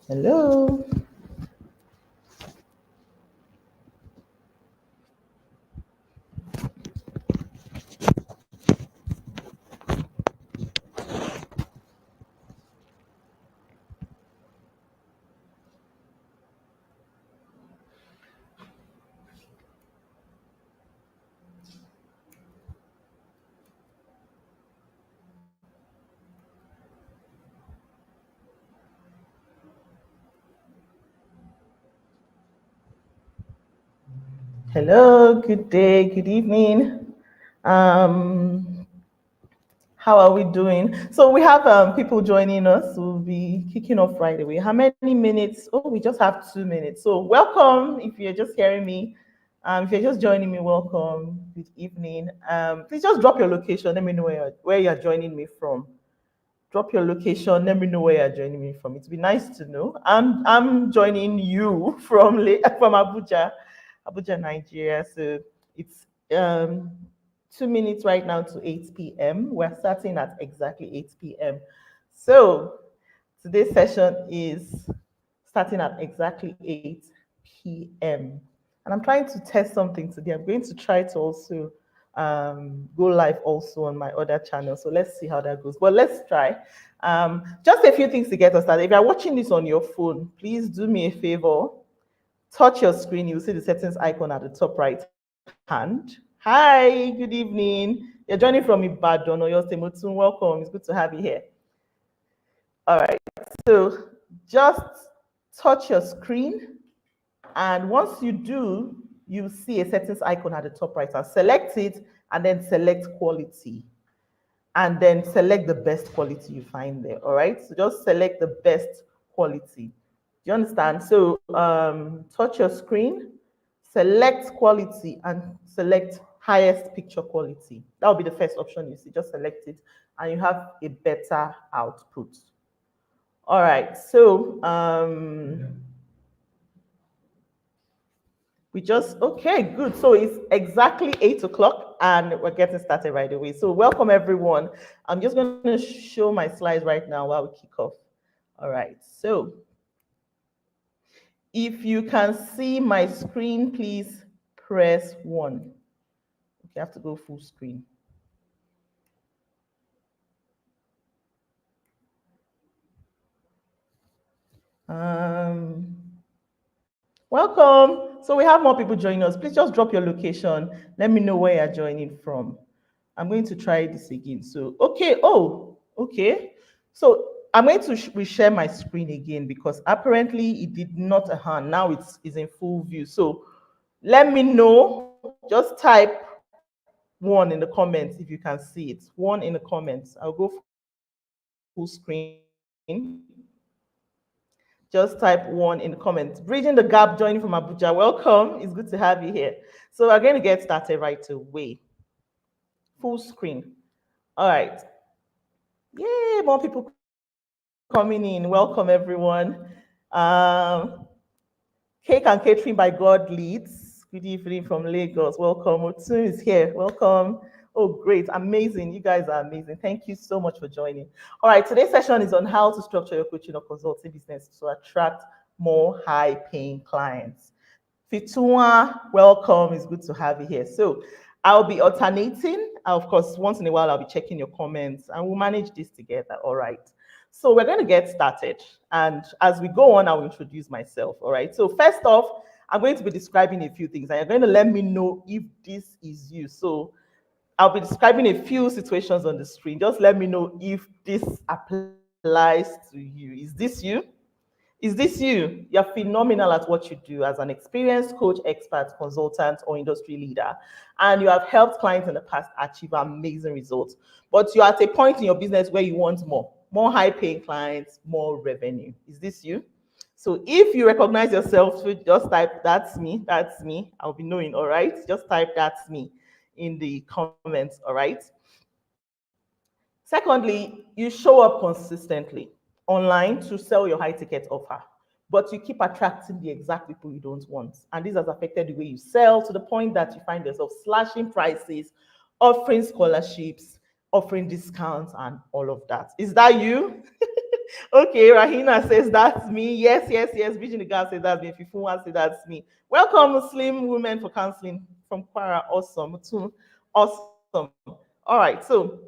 Hello. Hello. Good day. Good evening. Um, how are we doing? So we have people joining us. We'll be kicking off right away. How many minutes? Oh, we just have 2 minutes. So welcome. If you're just hearing me, if you're just joining me, welcome. Good evening. Please just drop your location. Let me know where you're joining me from. Drop your location. Let me know where you're joining me from. It'd be nice to know. I'm joining you from from Abuja, Abuja, Nigeria. So it's 2 minutes right now to 8 p.m. We're starting at exactly 8 p.m. So today's session is starting at exactly 8 p.m. And I'm trying to test something today. I'm going to try to also go live also on my other channel. So let's see how that goes. But let's try. Just a few things to get us started. If you're watching this on your phone, please do me a favor. Touch your screen. You'll see the settings icon at the top right hand. Hi, good evening. You're joining from Ibadan or your Temotun. Welcome. It's good to have you here. All right. So just touch your screen. And once you do, you see a settings icon at the top right hand. Select it and then select quality. And then select the best quality you find there. All right. So just select the best quality. Do you understand? So touch your screen, select quality, and select highest picture quality. That will be the first option you see. Just select it, and you have a better output. All right. So we just, okay, good. So it's exactly 8 o'clock and we're getting started right away. So welcome everyone. I'm just going to show my slides right now while we kick off. All right. So if you can see my screen, please press 1. You have to go full screen. Um, Welcome. So we have more people joining us. Please just drop your location. Let me know where you're joining from. I'm going to try this again. So, okay. Oh, okay. So I'm going to reshare my screen again because apparently it did not. Now it's in full view. So let me know. Just type 1 in the comments if you can see it. 1 in the comments. I'll go full screen. Just type 1 in the comments. Bridging the gap, joining from Abuja. Welcome. It's good to have you here. So we're going to get started right away. Full screen. All right. Yay, more people coming in. Welcome, everyone. Cake and Catering by God Leads. Good evening from Lagos. Welcome. Otun is here. Welcome. Oh, great. Amazing. You guys are amazing. Thank you so much for joining. All right. Today's session is on how to structure your coaching or consulting business to attract more high paying clients. Fitua, welcome. It's good to have you here. So I'll be alternating. Of course, once in a while, I'll be checking your comments and we'll manage this together. All right. So we're going to get started. And as we go on, I'll introduce myself. All right. So first off, I'm going to be describing a few things and you're going to let me know if this is you. So I'll be describing a few situations on the screen. Just let me know if this applies to you. Is this you? Is this you? You're phenomenal at what you do as an experienced coach, expert, consultant, or industry leader, and you have helped clients in the past achieve amazing results. But you're at a point in your business where you want more high-paying clients, more revenue. Is this you? So if you recognize yourself, so just type "that's me," "that's me." I'll be knowing. All right, just type "that's me" in the comments. All right. Secondly, you show up consistently online to sell your high ticket offer, but you keep attracting the exact people you don't want. And this has affected the way you sell to the point that you find yourself slashing prices, offering scholarships, offering discounts, and all of that. Is that you? Okay, Rahina says that's me. Yes, yes, yes. Vision the girl says that's me. Fifunwa says that's me. Welcome, Muslim women for counseling from Kwara. Awesome. Too. Awesome. All right, so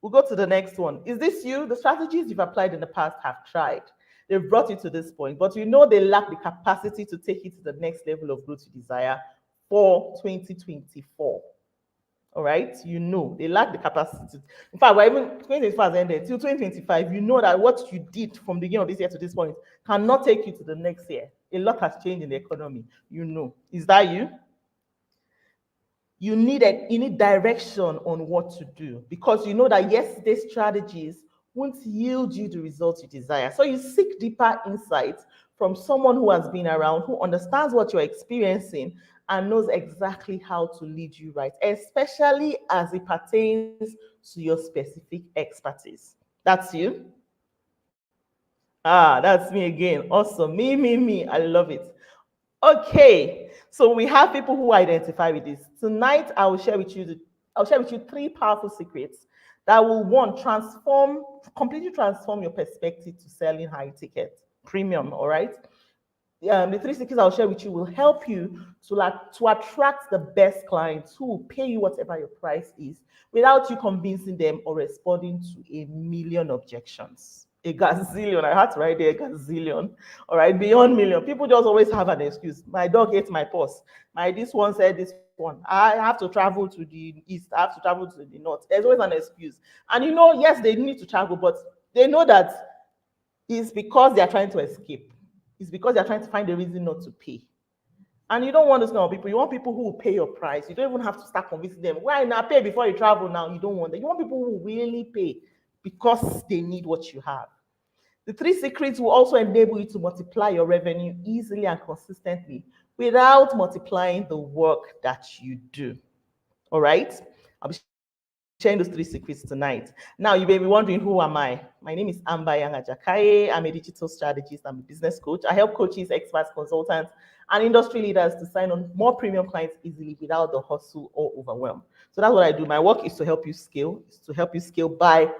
we'll go to the next one. Is this you? The strategies you've applied in the past have tried. They've brought you to this point, but you know they lack the capacity to take you to the next level of growth you desire for 2024. All right, you know they lack the capacity. In fact, we're even 2024 has ended till 2025. You know that what you did from the beginning of this year to this point cannot take you to the next year. A lot has changed in the economy. You know, is that you? You need direction on what to do because you know that yesterday's strategies won't yield you the results you desire. So you seek deeper insights from someone who has been around, who understands what you're experiencing and knows exactly how to lead you right, especially as it pertains to your specific expertise. That's you. Ah, that's me again. Awesome. Me. I love it. Okay, so we have people who identify with this. Tonight, I'll share with you three powerful secrets that will completely transform your perspective to selling high ticket premium. All right. The three secrets I'll share with you will help you to attract the best clients who will pay you whatever your price is without you convincing them or responding to a million objections. A gazillion, I had to write there, a gazillion. All right, beyond million. People just always have an excuse. My dog ate my purse. My this one said this one. I have to travel to the east. I have to travel to the north. There's always an excuse. And you know, yes, they need to travel, but they know that it's because they are trying to escape. It's because they're trying to find a reason not to pay. And you don't want those kind of people. You want people who will pay your price. You don't even have to start convincing them. Why not pay before you travel now? You don't want that. You want people who will really pay because they need what you have. The three secrets will also enable you to multiply your revenue easily and consistently without multiplying the work that you do. All right? I'll be sharing those three secrets tonight. Now, you may be wondering, who am I? My name is Amba Yangajakaye. I'm a digital strategist. I'm a business coach. I help coaches, experts, consultants, and industry leaders to sign on more premium clients easily without the hustle or overwhelm. So that's what I do. My work is to help you scale, by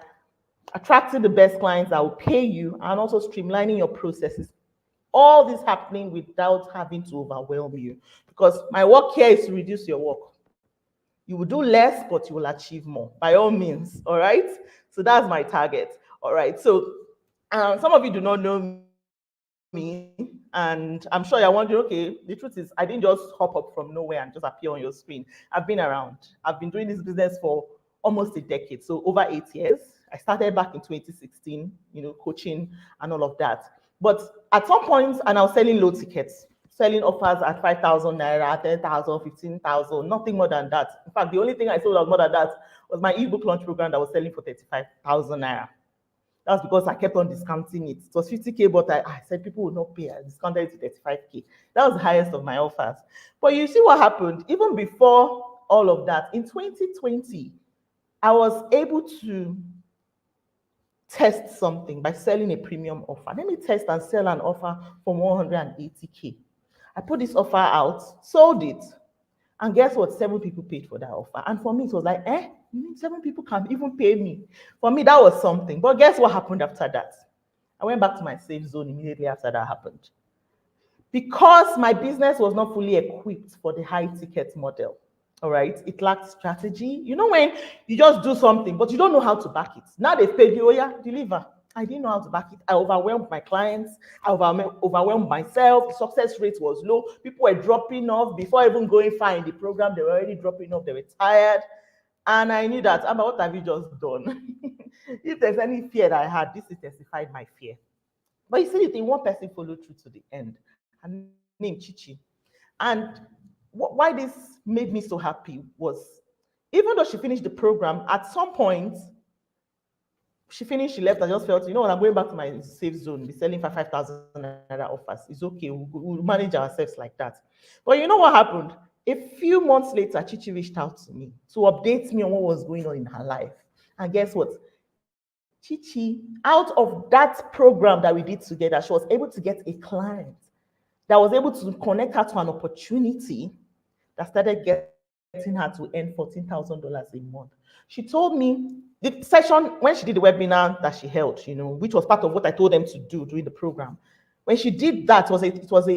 attracting the best clients that will pay you and also streamlining your processes. All this happening without having to overwhelm you. Because my work here is to reduce your work. You will do less, but you will achieve more, by all means. All right. So that's my target. All right. So some of you do not know me, and I'm sure you're wondering, okay, the truth is, I didn't just hop up from nowhere and just appear on your screen. I've been around. I've been doing this business for almost a decade, so over 8 years. I started back in 2016, coaching and all of that. But at some point, and I was selling low tickets, selling offers at 5,000 naira, 10,000, 15,000, nothing more than that. In fact, the only thing I sold more than that was my ebook launch program that was selling for 35,000 naira. That's because I kept on discounting it. It was 50K, but I said people would not pay. I discounted it to 35K. That was the highest of my offers. But you see what happened? Even before all of that, in 2020, I was able to test something by selling a premium offer. Let me test and sell an offer for 180K. I put this offer out, sold it, and guess what? 7 people paid for that offer. And for me, it was like, 7 people can even pay me. For me, that was something. But guess what happened after that? I went back to my safe zone immediately after that happened. Because my business was not fully equipped for the high ticket model. All right, it lacked strategy. You know, when you just do something, but you don't know how to back it. Now they paid you, oh yeah, deliver. I didn't know how to back it. I overwhelmed my clients. I overwhelmed myself. The success rate was low. People were dropping off before even going far in the program. They were already dropping off. They were tired. And I knew that, Amma, what have you just done? If there's any fear that I had, this intensified my fear. But you see, the thing, one person followed through to the end. Her name Chichi. And why this made me so happy was, even though she finished the program, at some point, she finished, she left. I just felt, you know what, I'm going back to my safe zone, be selling for 5,000 naira offers. It's okay, we'll manage ourselves like that. But you know what happened? A few months later, Chichi reached out to me to update me on what was going on in her life. And guess what? Chichi, out of that program that we did together, she was able to get a client that was able to connect her to an opportunity that started getting her to earn $14,000 a month. She told me The session, when she did the webinar that she held, which was part of what I told them to do during the program, when she did that, it was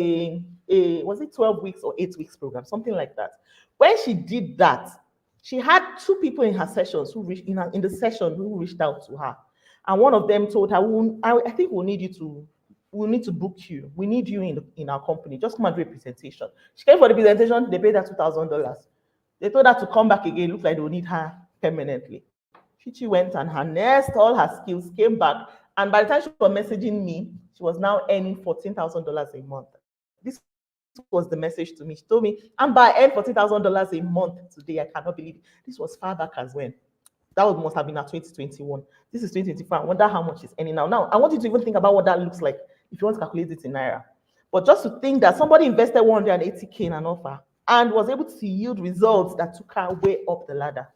was it 12 weeks or 8 weeks program, something like that. When she did that, she had two people in her sessions who reached in the session who reached out to her, and one of them told her, I think we'll need to book you. We need you in our company. Just come and do a presentation. She came for the presentation. They paid her $2,000. They told her to come back again. Looked like they will need her permanently. Chichi went and harnessed all her skills, came back, and by the time she was messaging me, she was now earning $14,000 a month. This was the message to me. She told me, "Amber, I earn $14,000 a month today. I cannot believe it." This was far back as when. That must have been at 2021. This is 2024. I wonder how much she's earning now. Now, I want you to even think about what that looks like if you want to calculate it in Naira. But just to think that somebody invested 180K in an offer and was able to yield results that took her way up the ladder.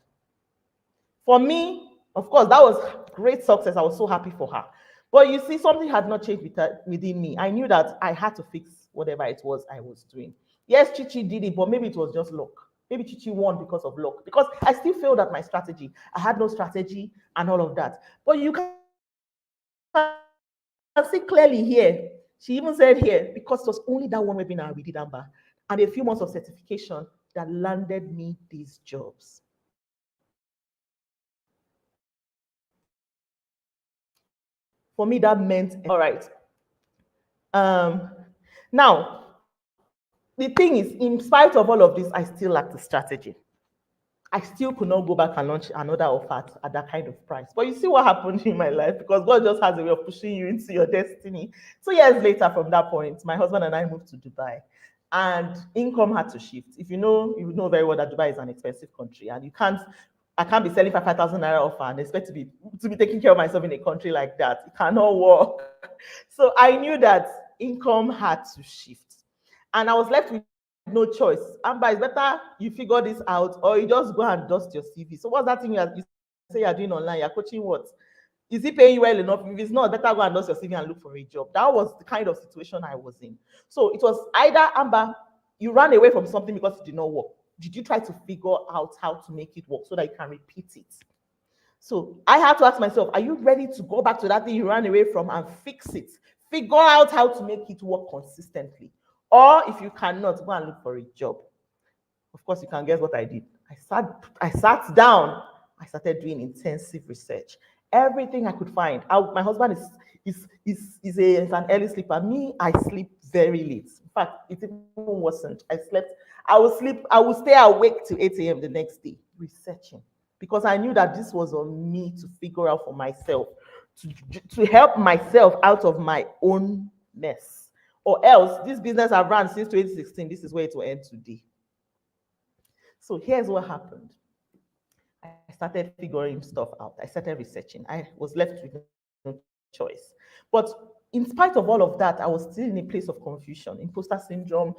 For me, of course, that was great success. I was so happy for her. But you see, something had not changed within me. I knew that I had to fix whatever it was I was doing. Yes, Chichi did it, but maybe it was just luck. Maybe Chichi won because of luck. Because I still failed at my strategy. I had no strategy and all of that. But you can see clearly here, she even said here, because it was only that one webinar we did, Amber, and a few months of certification that landed me these jobs. For me, that meant, all right. Now, the thing is, in spite of all of this, I still lacked the strategy. I still could not go back and launch another offer at that kind of price. But you see what happened in my life, because God just has a way of pushing you into your destiny. 2 years later from that point, my husband and I moved to Dubai, and income had to shift. If you know very well that Dubai is an expensive country, and I can't be selling 5,000 naira offer and expect to be taking care of myself in a country like that. It cannot work. So I knew that income had to shift, and I was left with no choice. Amber, it's better you figure this out, or you just go and dust your CV. So what's that thing you say you're doing online? You're coaching what? Is it paying you well enough? If it's not, better go and dust your CV and look for a job. That was the kind of situation I was in. So it was either, Amber, you ran away from something because it did not work. Did you try to figure out how to make it work so that you can repeat it? So I had to ask myself, are you ready to go back to that thing you ran away from and fix it? Figure out how to make it work consistently. Or if you cannot, go and look for a job. Of course, you can guess what I did. I sat down. I started doing intensive research. Everything I could find. My husband is an early sleeper. Me, I sleep very late. In fact, it even wasn't. I would stay awake till 8 a.m. the next day researching, because I knew that this was on me to figure out for myself, to help myself out of my own mess. Or else, this business I've run since 2016, this is where it will end today. So here's what happened. I started figuring stuff out. I started researching. I was left with no choice. But in spite of all of that, I was still in a place of confusion, imposter syndrome.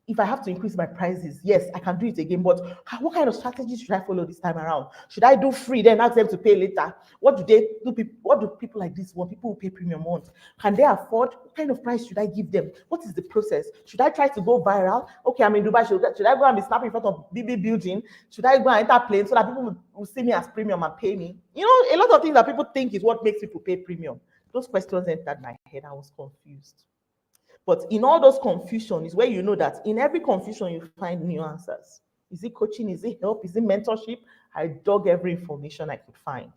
If I have to increase my prices, yes, I can do it again, but what kind of strategy should I follow this time around? Should I do free, then ask them to pay later? What do people like this want? People who pay premium want? Can they afford? What kind of price should I give them? What is the process? Should I try to go viral? Okay, I'm in Dubai. Should I go and be snapping in front of BB building? Should I go and enter plane so that people will see me as premium and pay me? A lot of things that people think is what makes people pay premium. Those questions entered my head. I was confused. But in all those confusion is where you know that in every confusion you find new answers. Is it coaching? Is it help? Is it mentorship? I dug every information I could find.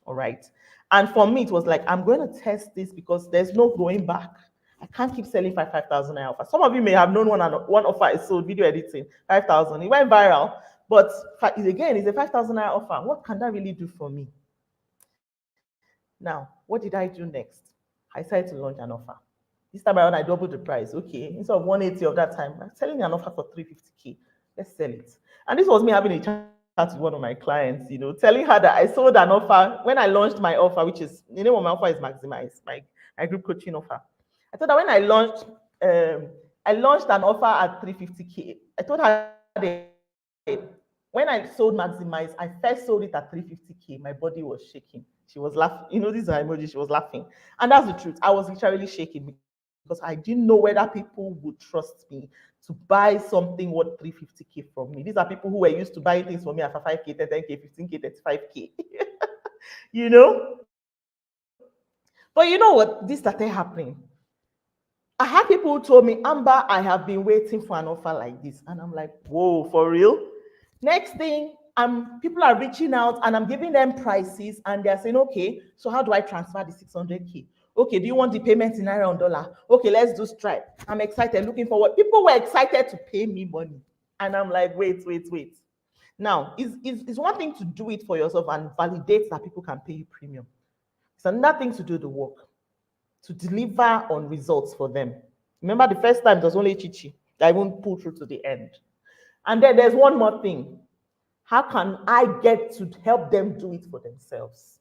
All right. And for me, it was like, I'm going to test this because there's no going back. I can't keep selling 5,000 naira offer. Some of you may have known one offer is sold, video editing, 5,000. It went viral. But again, it's a 5,000 naira offer. What can that really do for me? Now, what did I do next? I decided to launch an offer. This time around, I doubled the price. Okay, instead of 180 of that time, I'm selling an offer for 350K. Let's sell it. And this was me having a chat with one of my clients, telling her that I sold an offer when I launched my offer, which is, the name of my offer is Maximize, my group coaching offer. I told her when I launched an offer at 350K. I told her when I sold Maximize, I first sold it at 350K. My body was shaking. She was laughing. These are emojis. She was laughing. And that's the truth. I was literally shaking because I didn't know whether people would trust me to buy something worth 350K from me. These are people who were used to buying things from me at 5K, 10K, 15K, 35K. you know. But you know what? This started happening. I had people who told me, Amber, I have been waiting for an offer like this. And I'm like, whoa, for real? Next thing, people are reaching out and I'm giving them prices and they're saying, okay, so how do I transfer the 600K? Okay, do you want the payment in naira or dollar? Okay, let's do Stripe. I'm excited, looking forward. People were excited to pay me money. And I'm like, wait. Now, it's one thing to do it for yourself and validate that people can pay you premium. It's another thing to do the work, to deliver on results for them. Remember the first time it was only Chichi that won't pull through to the end. And then there's one more thing. How can I get to help them do it for themselves?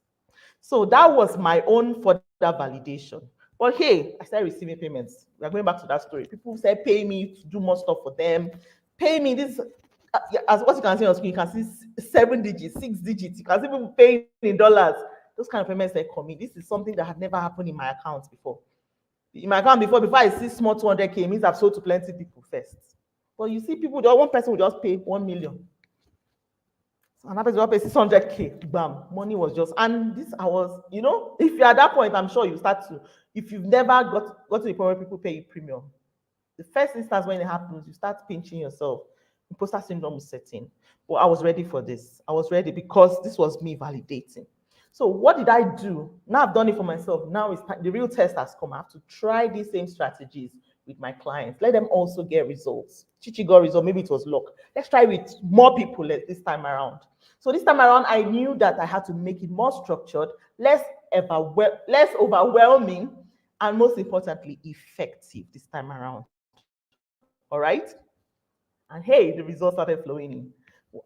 So that was my own further validation. But hey, I started receiving payments. We're going back to that story. People said, pay me to do more stuff for them. Pay me this. As what you can see on screen, you can see 7 digits, 6 digits. You can see people paying in dollars. Those kind of payments they come in. This is something that had never happened in my account before. In my account before I see small 200K, it means I've sold to plenty people first. But you see people, one person will just pay 1 million. Another person will pay 600K. Bam, money was just, and this I was, if you're at that point, I'm sure you start to, if you've never got to the point where people pay you premium, the first instance when it happens, you start pinching yourself. Imposter syndrome is setting. But I was ready for this. I was ready because this was me validating. So what did I do? Now I've done it for myself. Now it's the real test has come. I have to try these same strategies with my clients. Let them also get results. Chichi got results. Maybe it was luck. Let's try with more people this time around. So this time around, I knew that I had to make it more structured, less overwhelming, and most importantly, effective this time around. All right? And hey, the results started flowing in.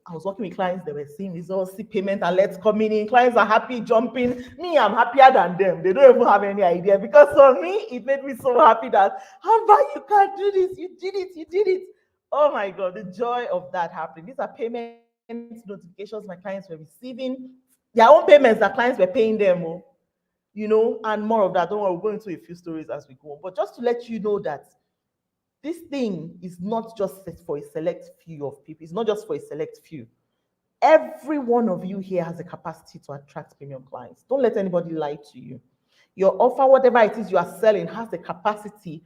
I was working with clients, they were seeing results, see payment alerts coming in. Clients are happy, jumping. Me, I'm happier than them. They don't even have any idea because for me, it made me so happy that, Amber, you can't do this. You did it. Oh my God, the joy of that happening. These are payment notifications my clients were receiving. Their own payments that clients were paying them, and more of that. Don't worry, we'll go into a few stories as we go on. But just to let you know that this thing is not just for a select few of people. It's not just for a select few. Every one of you here has a capacity to attract premium clients. Don't let anybody lie to you. Your offer, whatever it is you are selling, has the capacity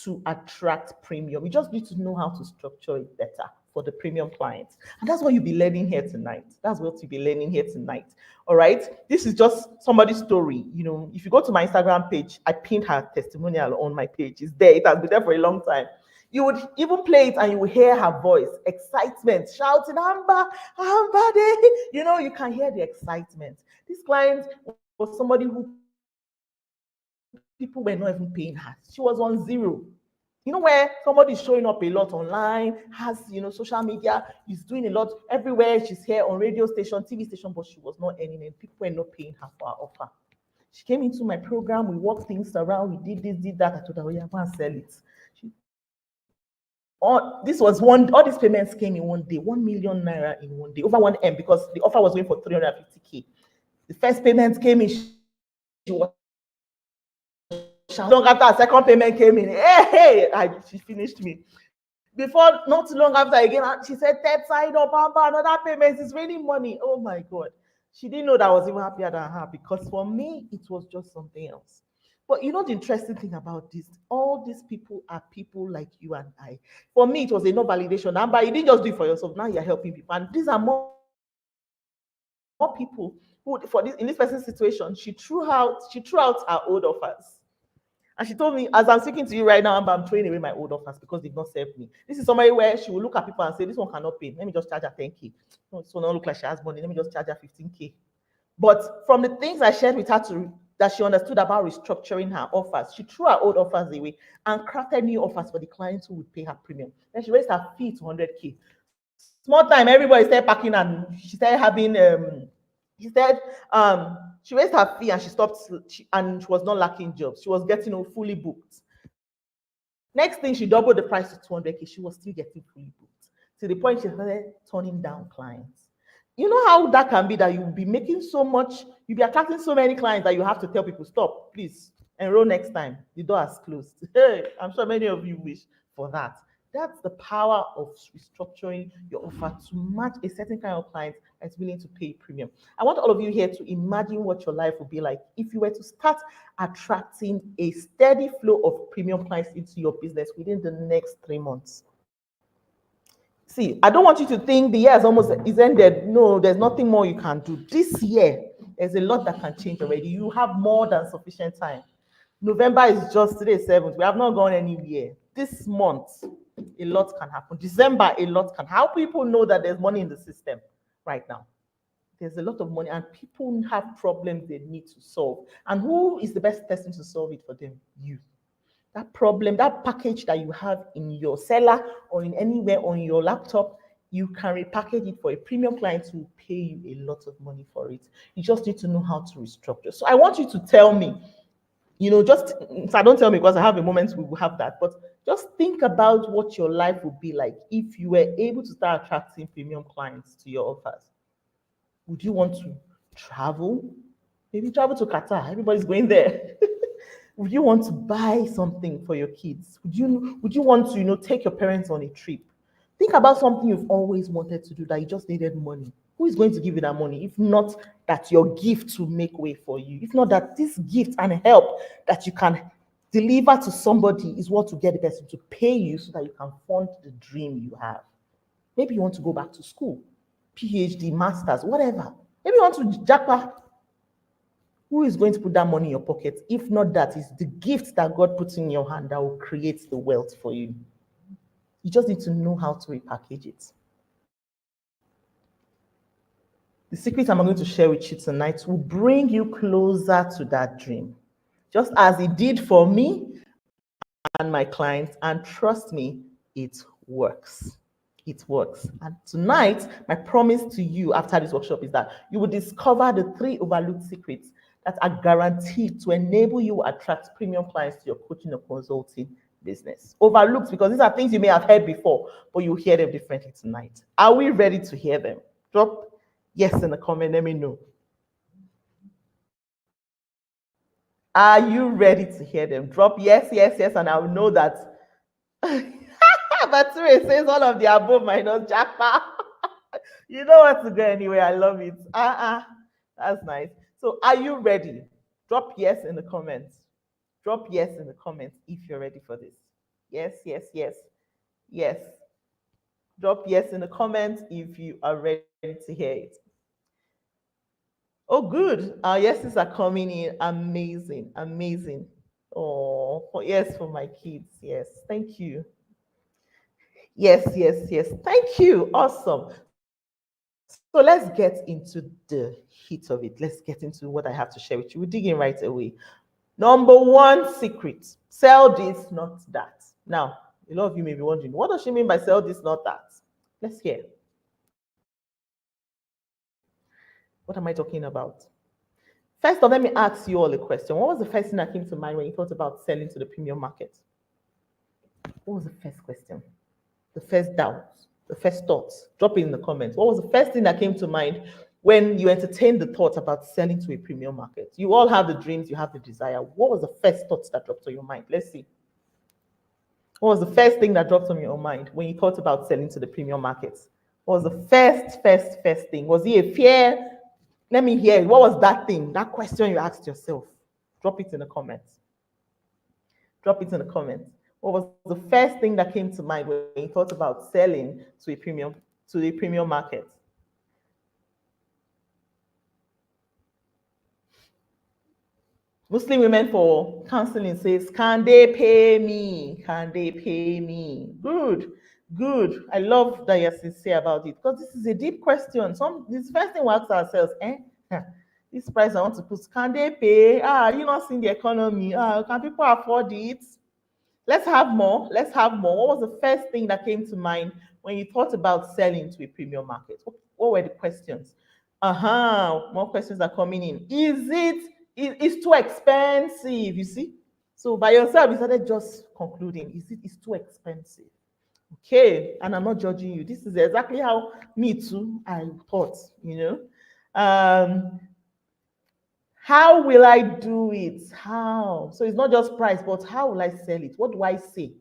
to attract premium. You just need to know how to structure it better for the premium clients. And that's what you'll be learning here tonight. That's what you'll be learning here tonight. All right. This is just somebody's story. If you go to my Instagram page, I pinned her testimonial on my page. It's there. It has been there for a long time. You would even play it and you will hear her voice, excitement, shouting, Amber, you can hear the excitement. This client was somebody who people were not even paying her. She was on zero. Where somebody's showing up a lot online, has, social media, is doing a lot everywhere. She's here on radio station, TV station, but she was not earning it. People were not paying her for her offer. She came into my program, we worked things around, we did this, did that. I told her, oh yeah, go and sell it. All these payments came in one day, 1 million naira in one day, over 1M, because the offer was going for 350K. The first payment came in, she was long after her second payment came in. She finished me. Before, not too long after again, she said, third side up, another payment is raining money. Oh my God. She didn't know that I was even happier than her, because for me, it was just something else. But the interesting thing about this, all these people are people like you and I. For me, it was enough validation. But you didn't just do it for yourself. Now you're helping people. And these are more people who, in this person's situation, she threw out her old offers. And she told me, as I'm speaking to you right now, I'm throwing away my old offers because they've not served me. This is somebody where she will look at people and say, this one cannot pay. Let me just charge her 10K. No, this one don't look like she has money. Let me just charge her 15K. But from the things I shared with her that she understood about restructuring her offers, she threw her old offers away and crafted new offers for the clients who would pay her premium. Then she raised her fee to 100K. Small time, everybody started packing and she started having, she raised her fee and she stopped, and she was not lacking jobs. She was getting fully booked. Next thing, she doubled the price to 200K. She was still getting fully booked to the point she started turning down clients. You know how that can be, that you'll be making so much, you'll be attracting so many clients that you have to tell people, stop, please, enroll next time. The door has closed. Hey, I'm sure many of you wish for that. That's the power of restructuring your offer to match a certain kind of client that's willing to pay premium. I want all of you here to imagine what your life would be like if you were to start attracting a steady flow of premium clients into your business within the next 3 months. See, I don't want you to think the year is ended. No, there's nothing more you can do. This year, there's a lot that can change already. You have more than sufficient time. November is just today, 7th. We have not gone anywhere. This month, a lot can happen. December, a lot can. How people know that there's money in the system right now? There's a lot of money, and people have problems they need to solve. And who is the best person to solve it for them? You. That problem, that package that you have in your cellar or in anywhere on your laptop, you can repackage it for a premium client who will pay you a lot of money for it. You just need to know how to restructure. So I want you to tell me, just so don't tell me because I have a moment we will have that, but just think about what your life would be like if you were able to start attracting premium clients to your offers. Would you want to travel? Maybe travel to Qatar. Everybody's going there. Would you want to buy something for your kids? Would you want to, take your parents on a trip? Think about something you've always wanted to do that you just needed money. Who is going to give you that money? If not that your gift will make way for you. If not that this gift and help that you can deliver to somebody is what will get the person to pay you so that you can fund the dream you have. Maybe you want to go back to school, PhD, masters, whatever. Maybe you want to japa. Who is going to put that money in your pocket? If not that, it's the gift that God puts in your hand that will create the wealth for you. You just need to know how to repackage it. The secret I'm going to share with you tonight will bring you closer to that dream, just as it did for me and my clients. And trust me, it works. It works. And tonight, my promise to you after this workshop is that you will discover the 3 overlooked secrets that are guaranteed to enable you to attract premium clients to your coaching or consulting business. Overlooked because these are things you may have heard before, but you'll hear them differently tonight. Are we ready to hear them? Drop yes in the comment, let me know. Are you ready to hear them? Drop yes, yes, yes, and I will know that. But Ture says all of the above minus Japa. You know what to go anyway. I love it. That's nice. So are you ready? Drop yes in the comments. Drop yes in the comments if you're ready for this. Yes, yes, yes, yes. Drop yes in the comments if you are ready to hear it. Oh, good. Our yeses are coming in. Amazing, amazing. Oh, yes, for my kids. Yes, thank you. Yes, yes, yes. Thank you. Awesome. So let's get into the heat of it. Let's get into what I have to share with you. We're digging right away. Number 1 secret: sell this, not that. Now, a lot of you may be wondering, what does she mean by sell this, not that? Let's hear. What am I talking about? First off, let me ask you all a question. What was the first thing that came to mind when you thought about selling to the premium market? What was the first question? The first doubt, the first thoughts? Drop it in the comments. What was the first thing that came to mind when you entertained the thought about selling to a premium market? You all have the dreams, you have the desire. What was the first thoughts that dropped on your mind? Let's see. What was the first thing that dropped on your mind when you thought about selling to the premium markets? What was the first thing? Was it a fear? Let me hear it. What was that thing? That question you asked yourself? Drop it in the comments. Drop it in the comments. What was the first thing that came to mind when you thought about selling to the premium market? Muslim Women for Counseling says, can they pay me? Can they pay me? Good, good. I love that you're sincere about it because this is a deep question. This first thing we ask ourselves, this price I want to put, can they pay? You not seeing the economy? Can people afford it? Let's have more. Let's have more. What was the first thing that came to mind when you thought about selling to a premium market? What were the questions? More questions are coming in. It's too expensive, you see? So by yourself, you started just concluding, it's too expensive? Okay, and I'm not judging you. This is exactly how me too, I thought, how will I do it? How? So it's not just price, but how will I sell it? What do I say?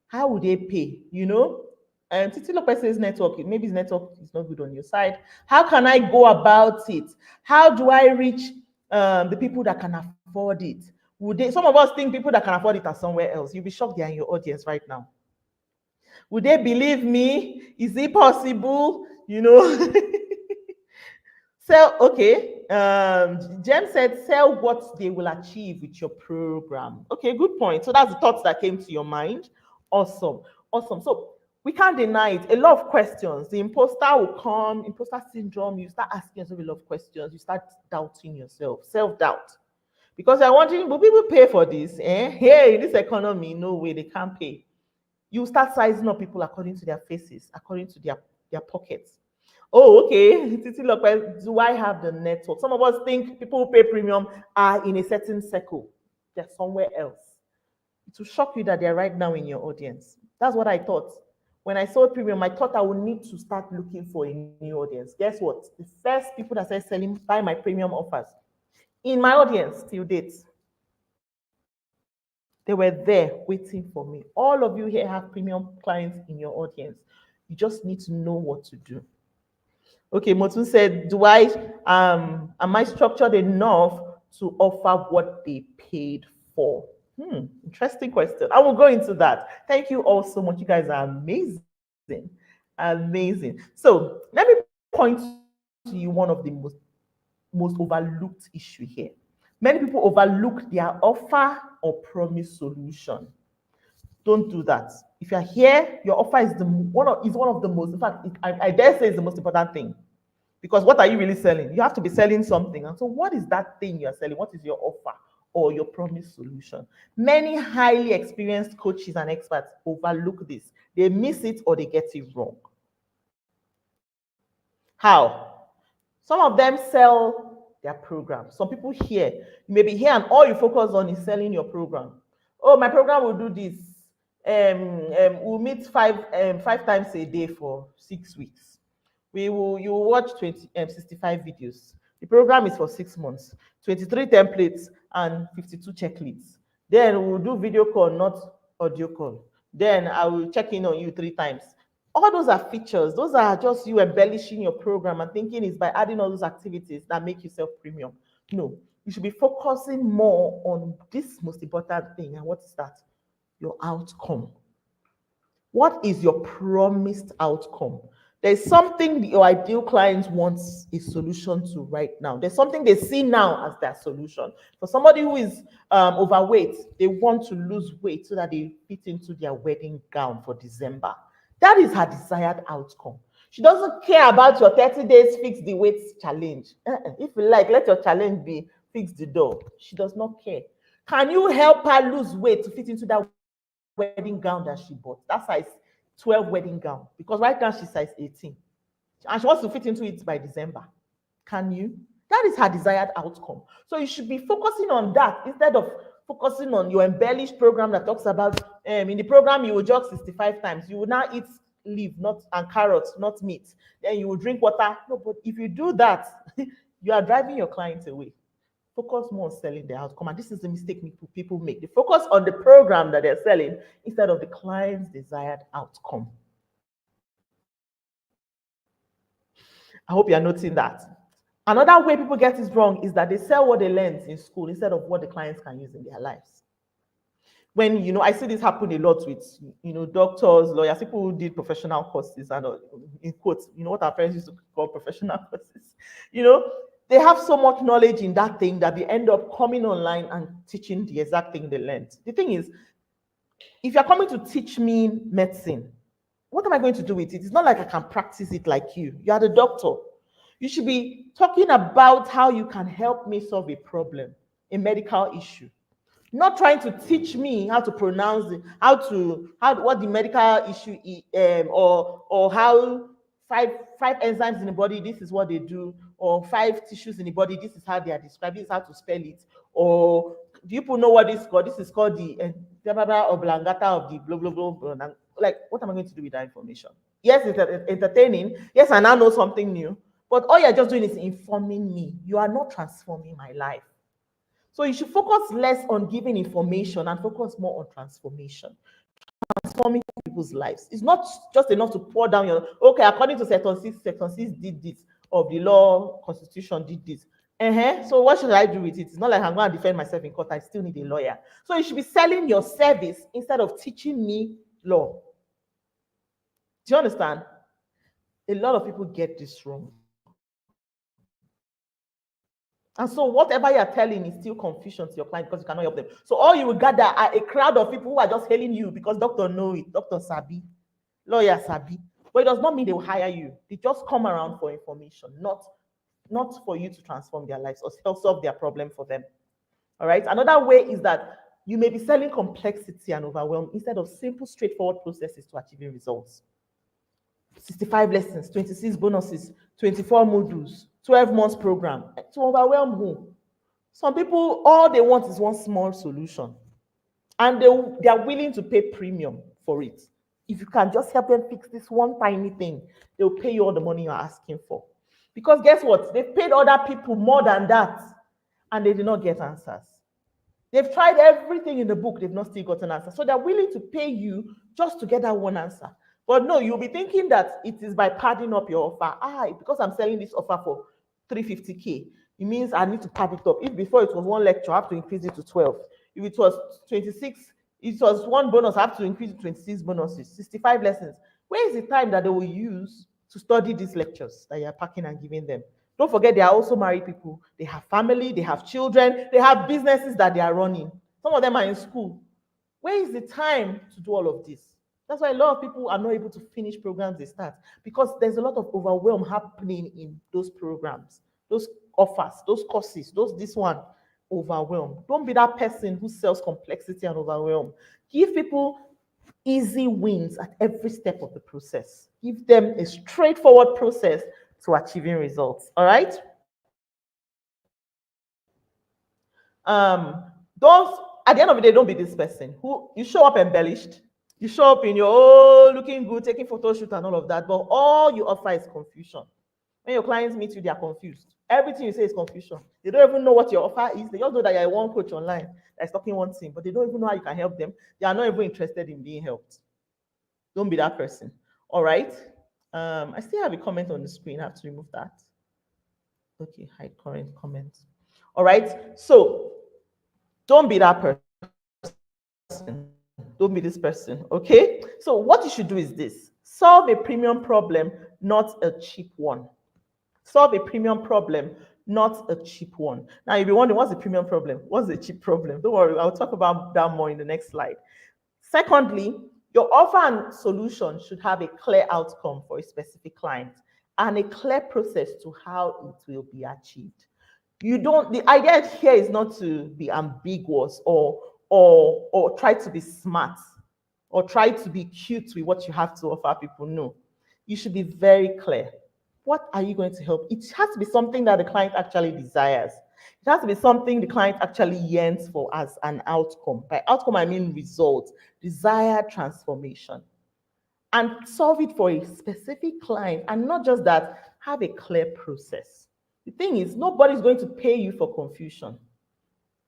How would they pay? Titi Lopez's network, maybe his network is not good on your side. How can I go about it? How do I reach the people that can afford it? Would they? Some of us think people that can afford it are somewhere else. You'll be shocked they're in your audience right now. Would they believe me? Is it possible? Sell, okay. Jem said, sell what they will achieve with your program. Okay, good point. So that's the thoughts that came to your mind. Awesome. Awesome. So we can't deny it. A lot of questions. The imposter will come, imposter syndrome. You start asking yourself a lot of questions. You start doubting yourself, self-doubt. Because you're wondering, will people pay for this? Hey, in this economy, no way, they can't pay. You start sizing up people according to their faces, according to their pockets. Oh, okay. Titi Lopez, do I have the network? Some of us think people who pay premium are in a certain circle. They're somewhere else. It will shock you that they're right now in your audience. That's what I thought. When I sold premium, I thought I would need to start looking for a new audience. Guess what? The first people that started selling, buy my premium offers in my audience till date. They were there waiting for me. All of you here have premium clients in your audience. You just need to know what to do. Okay, Motun said, am I structured enough to offer what they paid for? Interesting question. I will go into that. Thank you all so much. You guys are amazing. Amazing. So let me point to you one of the most overlooked issue here. Many people overlook their offer or promise solution. Don't do that. If you're here, your offer is one of the most, in fact, I dare say it's the most important thing. Because what are you really selling? You have to be selling something. And so what is that thing you're selling? What is your offer or your promise solution? Many highly experienced coaches and experts overlook this. They miss it or they get it wrong. How? Some of them sell their program. Some people here, you may be here and all you focus on is selling your program. Oh, my program will do this. We'll meet five times a day for 6 weeks. You will watch 65 videos. The program is for 6 months, 23 templates and 52 checklists. Then we'll do video call, not audio call. Then I will check in on you 3 times. All those are features. Those are just you embellishing your program and thinking it's by adding all those activities that make yourself premium. No, you should be focusing more on this most important thing. And what is that? Your outcome. What is your promised outcome? There's something your ideal client wants a solution to right now. There's something they see now as their solution. For somebody who is overweight, they want to lose weight so that they fit into their wedding gown for December. That is her desired outcome. She doesn't care about your 30 days fix the weight challenge. If you like, let your challenge be fix the door. She does not care. Can you help her lose weight to fit into that wedding gown that she bought? That size 12 wedding gown. Because right now she's size 18. And she wants to fit into it by December. Can you? That is her desired outcome. So you should be focusing on that instead of focusing on your embellished program that talks about in the program you will jog 65 times. You will now eat leaf, not and carrots, not meat. Then you will drink water. No, but if you do that, you are driving your clients away. Focus more on selling the outcome. And this is the mistake people make. They focus on the program that they're selling instead of the client's desired outcome. I hope you're noting that. Another way people get this wrong is that they sell what they learned in school instead of what the clients can use in their lives. When, I see this happen a lot with, doctors, lawyers, people who did professional courses and in quotes, what our parents used to call professional courses, they have so much knowledge in that thing that they end up coming online and teaching the exact thing they learned. The thing is, if you're coming to teach me medicine, what am I going to do with it? It's not like I can practice it like you. You are the doctor. You should be talking about how you can help me solve a problem, a medical issue. Not trying to teach me how to pronounce it, what the medical issue is, or how five enzymes in the body, this is what they do, or 5 tissues in the body, this is how they are described, this is how to spell it, or do you people know what this is called? This is called the oblongata of the blah, blah, blah, blah. Like, what am I going to do with that information? Yes, it's entertaining. Yes, I now know something new. But all you're just doing is informing me. You are not transforming my life. So you should focus less on giving information and focus more on transformation. transforming people's lives. It's not just enough to pour down your, okay, according to Section 6 did this, of the law, Constitution did this. So what should I do with it? It's not like I'm going to defend myself in court. I still need a lawyer. So you should be selling your service instead of teaching me law. Do you understand? A lot of people get this wrong. And so whatever you're telling is still confusion to your client because you cannot help them. So all you will gather are a crowd of people who are just hailing you because doctor know it, doctor sabi, lawyer sabi. But it does not mean they will hire you. They just come around for information, not for you to transform their lives or help solve their problem for them. All right. Another way is that you may be selling complexity and overwhelm instead of simple, straightforward processes to achieving results. 65 lessons, 26 bonuses, 24 modules, 12 months program. To overwhelm who? Some people, all they want is one small solution. And they are willing to pay premium for it. If you can just help them fix this one tiny thing, they'll pay you all the money you're asking for. Because guess what? They've paid other people more than that, and they did not get answers. They've tried everything in the book, they've not still gotten an answer. So they're willing to pay you just to get that one answer. But no, you'll be thinking that it is by padding up your offer. Because I'm selling this offer for 350K, it means I need to pad it up. If before it was one lecture, I have to increase it to 12. If it was 26, it was one bonus, I have to increase it to 26 bonuses, 65 lessons. Where is the time that they will use to study these lectures that you're packing and giving them? Don't forget, they are also married people. They have family, they have children, they have businesses that they are running. Some of them are in school. Where is the time to do all of this? That's why a lot of people are not able to finish programs they start, because there's a lot of overwhelm happening in those programs, those offers, those courses, this one, overwhelm. Don't be that person who sells complexity and overwhelm. Give people easy wins at every step of the process. Give them a straightforward process to achieving results. All right? At the end of the day, don't be this person who you show up embellished. You show up in your looking good, taking photo shoot and all of that, but all you offer is confusion. When your clients meet you, they are confused. Everything you say is confusion. They don't even know what your offer is. They just know that you're one coach online that's talking one thing, but they don't even know how you can help them. They are not even interested in being helped. Don't be that person. All right. I still have a comment on the screen. I have to remove that. Okay, hide current comments. All right. So don't be that person. Don't be this person. Okay. So what you should do is this: solve a premium problem, not a cheap one. Solve a premium problem, not a cheap one. Now, you'll be wondering, what's the premium problem? What's the cheap problem? Don't worry, I'll talk about that more in the next slide. Secondly, your offer and solution should have a clear outcome for a specific client and a clear process to how it will be achieved. The idea here is not to be ambiguous or try to be smart or try to be cute with what you have to offer people. No, you should be very clear. What are you going to help? It has to be something that the client actually desires. It has to be something the client actually yearns for as an outcome. By outcome, I mean result, desired transformation. And solve it for a specific client, and not just that, have a clear process. The thing is, nobody's going to pay you for confusion.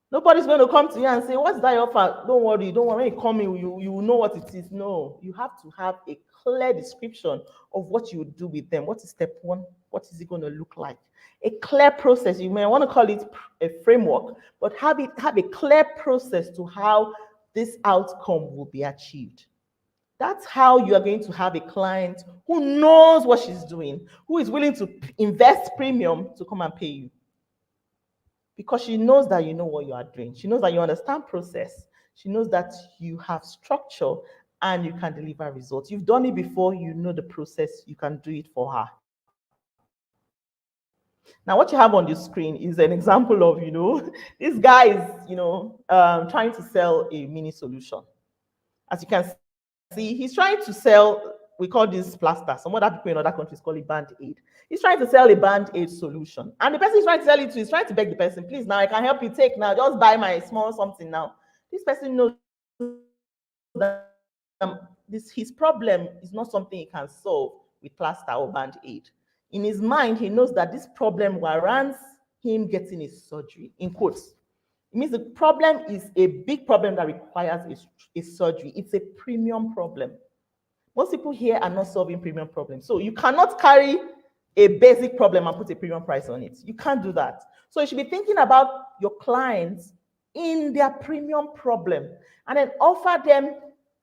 Nobody's going to come to you and say, what's that offer? Don't worry, when you come in, you will know what it is. No, you have to have a clear description of what you would do with them. What is step one? What is it going to look like? A clear process. You may want to call it a framework, but have a clear process to how this outcome will be achieved. That's how you are going to have a client who knows what she's doing, who is willing to invest premium to come and pay you. Because she knows that you know what you are doing. She knows that you understand process. She knows that you have structure and you can deliver results. You've done it before, you know the process, you can do it for her. Now, what you have on the screen is an example of, this guy is, trying to sell a mini solution. As you can see, he's trying to sell, we call this plaster. Some other people in other countries call it Band-Aid. He's trying to sell a Band-Aid solution. And the person he's trying to sell it to is trying to beg the person, please, now I can help you take now, just buy my small something now. This person knows that his problem is not something he can solve with plaster or Band-Aid. In his mind, he knows that this problem warrants him getting his surgery, in quotes. means the problem is a big problem that requires a surgery. It's a premium problem. Most people here are not solving premium problems. So you cannot carry a basic problem and put a premium price on it. You can't do that. So you should be thinking about your clients in their premium problem and then offer them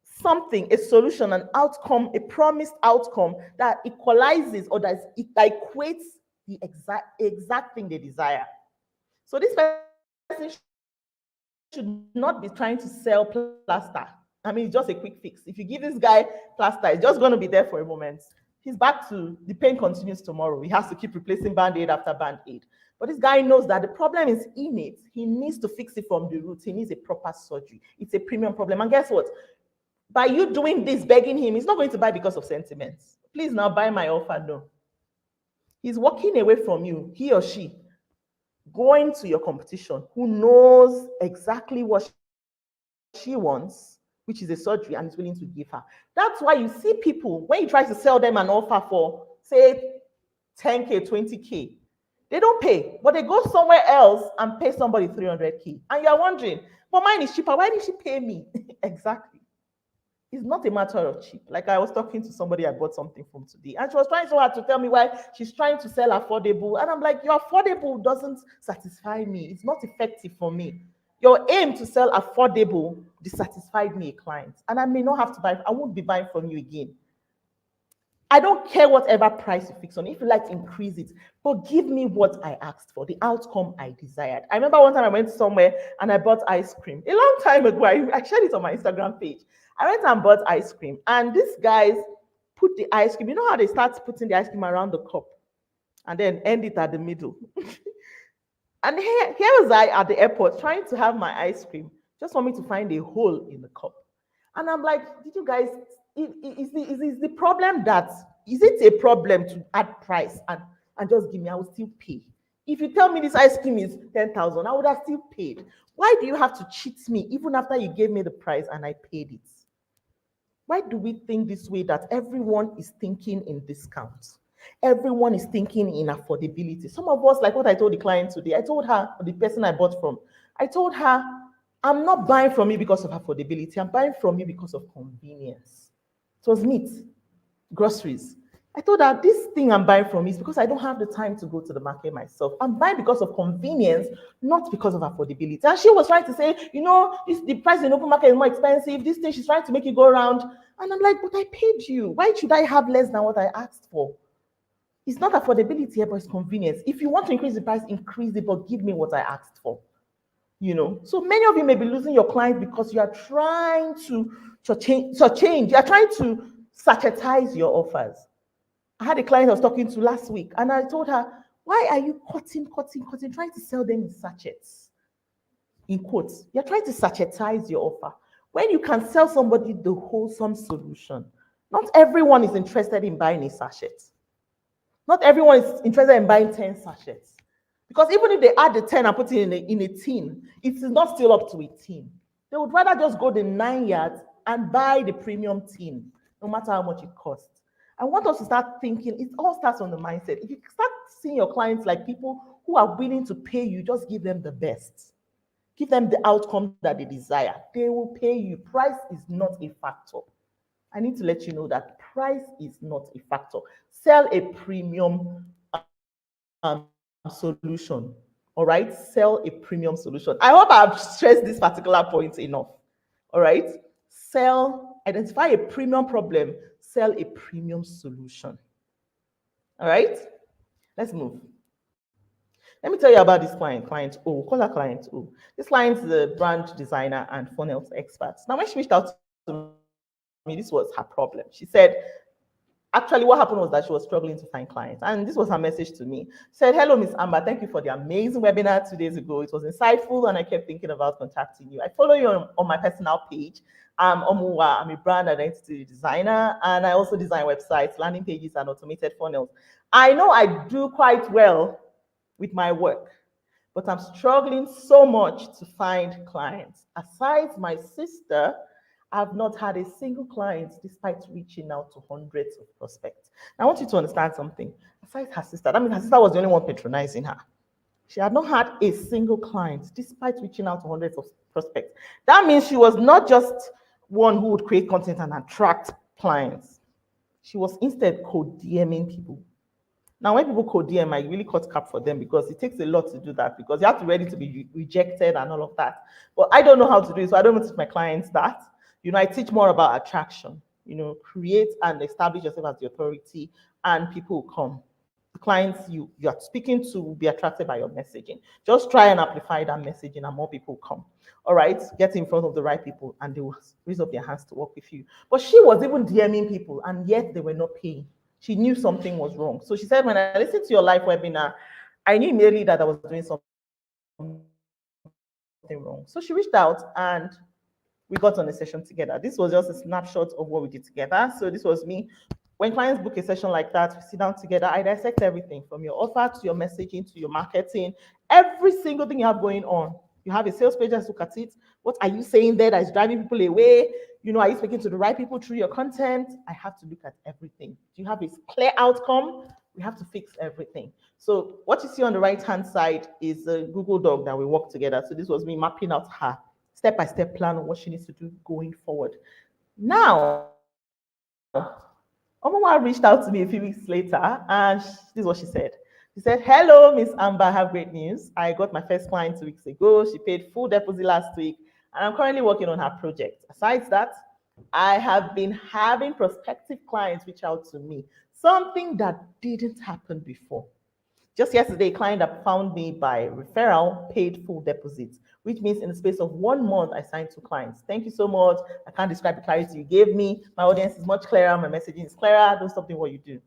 something, a solution, an outcome, a promised outcome that equalizes or that equates the exact thing they desire. So this person should not be trying to sell plaster. I mean, it's just a quick fix. If you give this guy plaster, it's just going to be there for a moment. He's back to the pain continues tomorrow. He has to keep replacing band-aid after band-aid. But this guy knows that the problem is innate. He needs to fix it from the roots. He needs a proper surgery. It's a premium problem. And guess what? By you doing this, begging him, he's not going to buy because of sentiments. Please now buy my offer. No. He's walking away from you, he or she, going to your competition who knows exactly what she wants, which is a surgery, and is willing to give her. That's why you see people, when you try to sell them an offer for, say, 10K, 20K, they don't pay, but they go somewhere else and pay somebody 300K. And you're wondering, but mine is cheaper. Why did she pay me? Exactly. It's not a matter of cheap. Like I was talking to somebody I bought something from today, and she was trying so hard to tell me why she's trying to sell affordable. And I'm like, your affordable doesn't satisfy me. It's not effective for me. Your aim to sell affordable dissatisfied me, a client. And I may not have to buy, I won't be buying from you again. I don't care whatever price you fix on. If you like, increase it. But give me what I asked for, the outcome I desired. I remember one time I went somewhere and I bought ice cream. A long time ago, I shared it on my Instagram page. I went and bought ice cream. And these guys put the ice cream, you know how they start putting the ice cream around the cup and then end it at the middle. And here was I at the airport trying to have my ice cream, just for me to find a hole in the cup. And I'm like, did you guys, is the problem that, is it a problem to add price and just give me, I will still pay. If you tell me this ice cream is 10,000, I would have still paid. Why do you have to cheat me even after you gave me the price and I paid it? Why do we think this way, that everyone is thinking in discounts? Everyone is thinking in affordability. Some of us, like what I told the client today, I told her, the person I bought from, I told her, I'm not buying from you because of affordability. I'm buying from you because of convenience. It was meat, groceries. I told her, this thing I'm buying from you is because I don't have the time to go to the market myself. I'm buying because of convenience, not because of affordability. And she was trying to say, you know, the price in the open market is more expensive. This thing, she's trying to make you go around. And I'm like, but I paid you. Why should I have less than what I asked for? It's not affordability here, but it's convenience. If you want to increase the price, increase it, but give me what I asked for. You know, so many of you may be losing your clients because you are trying to change. You are trying to sachetize your offers. I had a client I was talking to last week, and I told her, why are you cutting, trying to sell them in sachets? In quotes, you're trying to sachetize your offer. When you can sell somebody the wholesome solution, not everyone is interested in buying a sachet. Not everyone is interested in buying 10 sachets. Because even if they add the 10 and put it in a tin, it is not still up to a tin. They would rather just go the 9 yards and buy the premium tin, no matter how much it costs. I want us to start thinking, it all starts on the mindset. If you start seeing your clients like people who are willing to pay you, just give them the best. Give them the outcome that they desire. They will pay you. Price is not a factor. I need to let you know that price is not a factor. Sell a premium solution. All right? Sell a premium solution. I hope I've stressed this particular point enough. All right? Identify a premium problem, sell a premium solution. All right? Let's move. Let me tell you about this client O. Call her client O. This client is a brand designer and funnels expert. Now, when she reached out to me, this was her problem. She said, actually, what happened was that she was struggling to find clients. And this was her message to me. She said, hello, Miss Amber. Thank you for the amazing webinar 2 days ago. It was insightful, and I kept thinking about contacting you. I follow you on my personal page. I'm Omuwa. I'm a brand identity designer, and I also design websites, landing pages, and automated funnels. I know I do quite well with my work, but I'm struggling so much to find clients. Aside my sister, I've not had a single client despite reaching out to hundreds of prospects. Now, I want you to understand something. Aside her sister, that means her sister was the only one patronizing her. She had not had a single client despite reaching out to hundreds of prospects. That means she was not just one who would create content and attract clients. She was instead cold DMing people. Now, when people code DM, I really cut cap for them because it takes a lot to do that because you have to be ready to be rejected and all of that. But I don't know how to do it, so I don't teach my clients that. I teach more about attraction. Create and establish yourself as the authority, and people will come. The clients you are speaking to will be attracted by your messaging. Just try and amplify that messaging, and more people come. All right, get in front of the right people, and they will raise up their hands to work with you. But she was even DMing people, and yet they were not paying. She knew something was wrong. So she said, when I listened to your live webinar, I knew immediately that I was doing something wrong. So she reached out and we got on a session together. This was just a snapshot of what we did together. So this was me. When clients book a session like that, we sit down together, I dissect everything from your offer to your messaging to your marketing, every single thing you have going on. You have a sales page, just look at it. What are you saying there that is driving people away? Are you speaking to the right people through your content? I have to look at everything. Do you have a clear outcome? We have to fix everything. So what you see on the right-hand side is a Google Doc that we worked together. So this was me mapping out her step-by-step plan on what she needs to do going forward. Now, Omoma reached out to me a few weeks later, and this is what she said. She said, hello, Miss Amber, I have great news. I got my first client 2 weeks ago. She paid full deposit last week, and I'm currently working on her project. Aside that, I have been having prospective clients reach out to me, something that didn't happen before. Just yesterday, a client that found me by referral paid full deposits, which means in the space of 1 month, I signed 2 clients. Thank you so much. I can't describe the clarity you gave me. My audience is much clearer. My messaging is clearer. Don't stop doing what you do.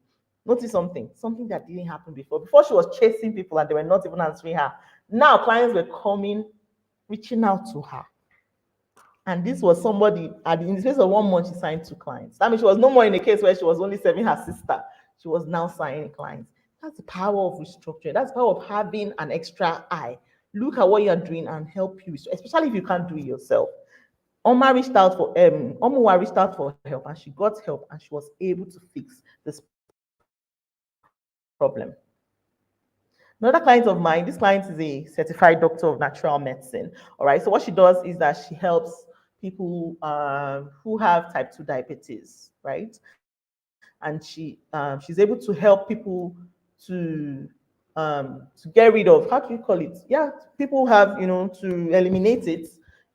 Notice something that didn't happen before. Before, she was chasing people and they were not even answering her. Now, clients were coming, reaching out to her. And this was somebody, in the space of 1 month, she signed 2 clients. That means she was no more in a case where she was only serving her sister. She was now signing clients. That's the power of restructuring. That's the power of having an extra eye. Look at what you're doing and help you, especially if you can't do it yourself. Omuwa reached out for help, and she got help, and she was able to fix this problem. Another client of mine, this client is a certified doctor of natural medicine. All right, so what she does is that she helps people who have type 2 diabetes, right? And she's able to help people to get rid of, how do you call it? Yeah, people have, to eliminate it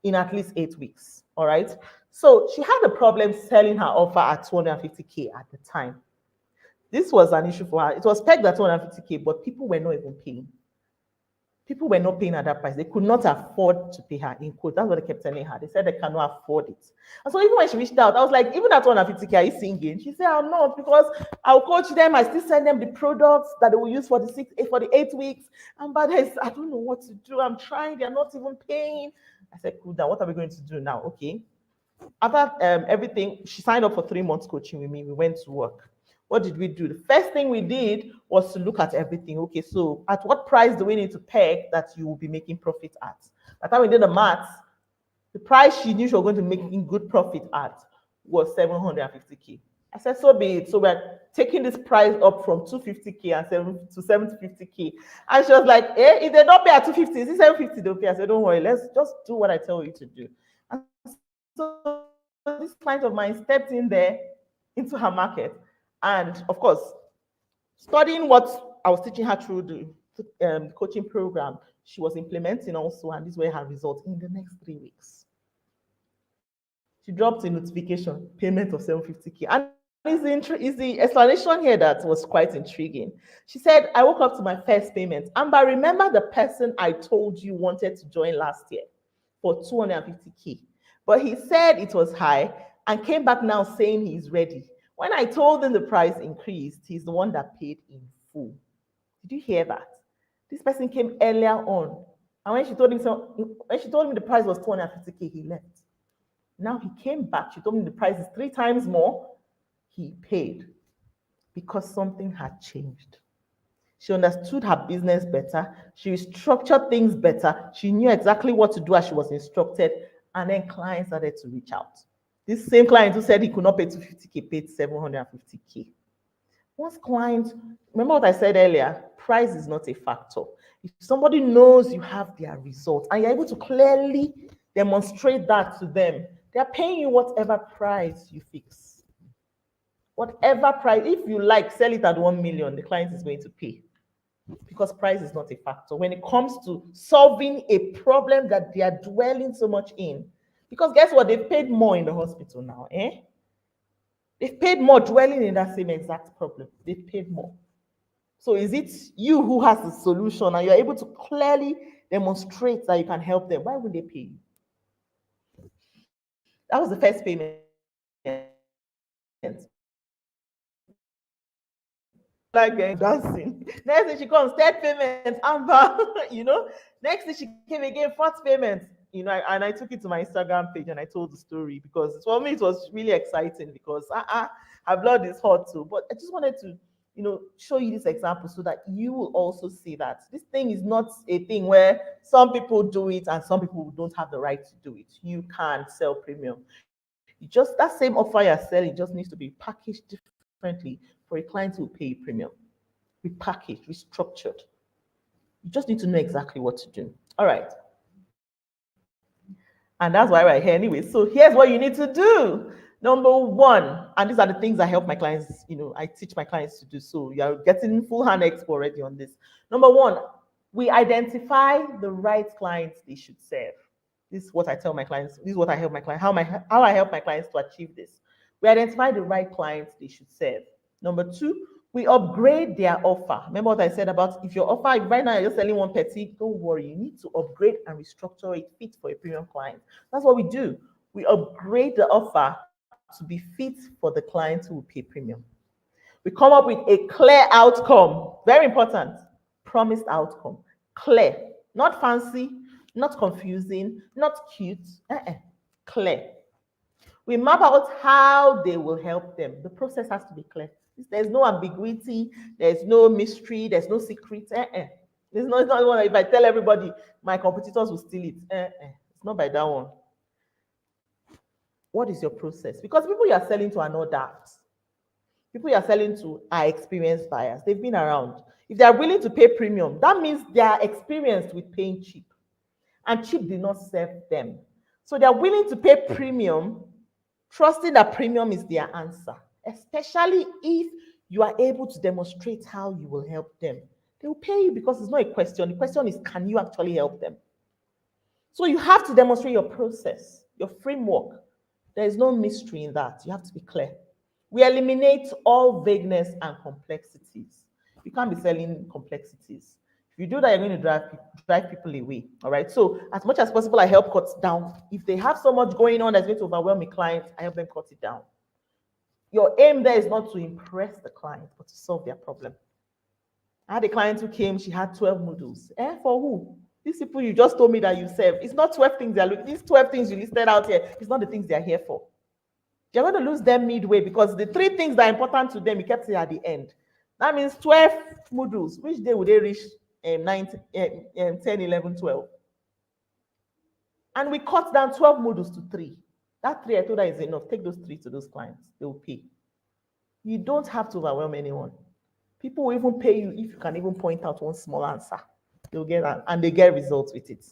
in at least 8 weeks. All right. So she had a problem selling her offer at 250K at the time. This was an issue for her. It was pegged at 250K, but people were not even paying. People were not paying at that price. They could not afford to pay her, in quote. That's what they kept telling her. They said they cannot afford it. And so even when she reached out, I was like, even at 250K, are you singing? She said, I'm not, because I'll coach them. I still send them the products that they will use for the 8 weeks. And but I don't know what to do. I'm trying. They're not even paying. I said, cool, now what are we going to do now? Okay. After everything, she signed up for 3 months coaching with me. We went to work. What did we do? The first thing we did was to look at everything. Okay, so at what price do we need to peg that you will be making profit at? By the time we did the maths, the price she knew she was going to make good profit at was 750K. I said, so be it. So we're taking this price up from 250K and to 750K. And she was like, if they don't pay at 250, is it 750 they'll pay? I said, don't worry, let's just do what I tell you to do. And so this client of mine stepped in there into her market. And of course, studying what I was teaching her through the coaching program, she was implementing also, and this were her results in the next 3 weeks. She dropped a notification, payment of 750K. And is the explanation here that was quite intriguing. She said, I woke up to my first payment. Amber, remember the person I told you wanted to join last year for 250K? But he said it was high and came back now saying he's ready. When I told him the price increased, he's the one that paid in full. Did you hear that? This person came earlier on. And when she told him the price was 250K, he left. Now he came back. She told me the price is 3 times more. He paid because something had changed. She understood her business better. She structured things better. She knew exactly what to do as she was instructed. And then clients started to reach out. This same client who said he could not pay 250K paid 750K. Once clients, remember what I said earlier, price is not a factor. If somebody knows you have their results and you're able to clearly demonstrate that to them, they're paying you whatever price you fix. Whatever price, if you like, sell it at 1 million, the client is going to pay because price is not a factor when it comes to solving a problem that they are dwelling so much in. Because guess what? They've paid more in the hospital now, eh? They've paid more dwelling in that same exact problem. They've paid more. So is it you who has the solution and you're able to clearly demonstrate that you can help them? Why would they pay you? That was the first payment. Like dancing. Next thing she comes, third payment, Amber, Next thing she came again, fourth payment, and I took it to my Instagram page and I told the story because for me it was really exciting because her blood is hot too. But I just wanted to, show you this example so that you will also see that this thing is not a thing where some people do it and some people don't have the right to do it. You can sell premium. Just that same offer you're selling just needs to be packaged differently for a client who will pay premium. Repackaged, restructured. You just need to know exactly what to do. All right. And that's why we're here anyway. So here's what you need to do. Number one, and these are the things I help my clients, I teach my clients to do. So you're getting full hand expo already on this. Number one, we identify the right clients they should serve. This is what I tell my clients. This is what I help my clients. How I help my clients to achieve this. We identify the right clients they should serve. Number two, we upgrade their offer. Remember what I said about if your offer right now you're just selling one petty, don't worry. You need to upgrade and restructure it fit for a premium client. That's what we do. We upgrade the offer to be fit for the client who will pay premium. We come up with a clear outcome. Very important. Promised outcome. Clear. Not fancy, not confusing, not cute. Clear. We map out how they will help them. The process has to be clear. There's no ambiguity, there's no mystery, there's no secret. It's not one. If I tell everybody, my competitors will steal it. It's not by that one. What is your process? Because people you are selling to are not that. People you are selling to are experienced buyers. They've been around. If they are willing to pay premium, that means they are experienced with paying cheap. And cheap did not serve them. So they are willing to pay premium, trusting that premium is their answer, especially if you are able to demonstrate how you will help them. They will pay you because it's not a question. The question is, can you actually help them? So you have to demonstrate your process, your framework. There is no mystery in that. You have to be clear. We eliminate all vagueness and complexities. You can't be selling complexities. If you do that, you're going to drive people away. All right. So as much as possible, I help cut down. If they have so much going on that's going to overwhelm a client, I help them cut it down. Your aim there is not to impress the client, but to solve their problem. I had a client who came, she had 12 modules. For who? These people you just told me that you serve. It's not 12 things they're looking. These 12 things you listed out here, it's not the things they're here for. You're going to lose them midway because the 3 things that are important to them, you kept it at the end. That means 12 modules. Which day would they reach 10, 11, 12? And we cut down 12 modules to 3. That 3, I told her, is enough. Take those 3 to those clients. They will pay. You don't have to overwhelm anyone. People will even pay you if you can even point out one small answer. They'll get that, and they get results with it.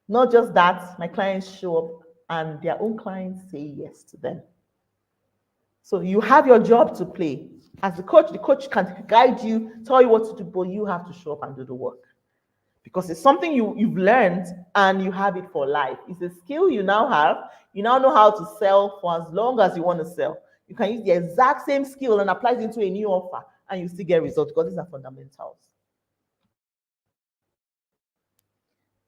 Not just that, my clients show up and their own clients say yes to them. So you have your job to play. As the coach can guide you, tell you what to do, but you have to show up and do the work. Because it's something you've learned and you have it for life. It's a skill you now have. You now know how to sell for as long as you want to sell. You can use the exact same skill and apply it into a new offer and you still get results because these are fundamentals.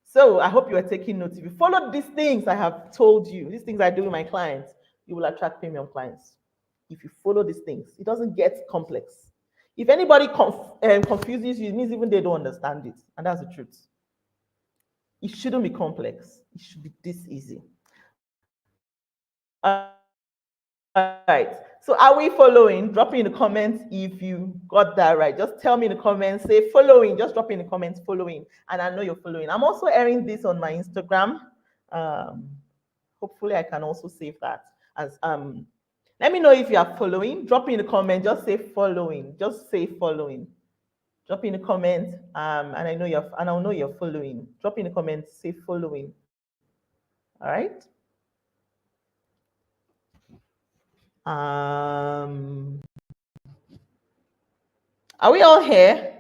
So I hope you are taking notes. If you follow these things I have told you, these things I do with my clients, you will attract premium clients. If you follow these things, it doesn't get complex. If anybody confuses you, it means even they don't understand it. And that's the truth. It shouldn't be complex. It should be this easy. All right. So are we following? Drop in the comments if you got that right. Just tell me in the comments, say following. Just drop in the comments, following. And I know you're following. I'm also airing this on my Instagram. Hopefully I can also save that as let me know if you are following. Drop in the comment. Just say following. Just say following. Drop in the comments, and I'll know you're following. Drop in the comments, say following. All right. Are we all here?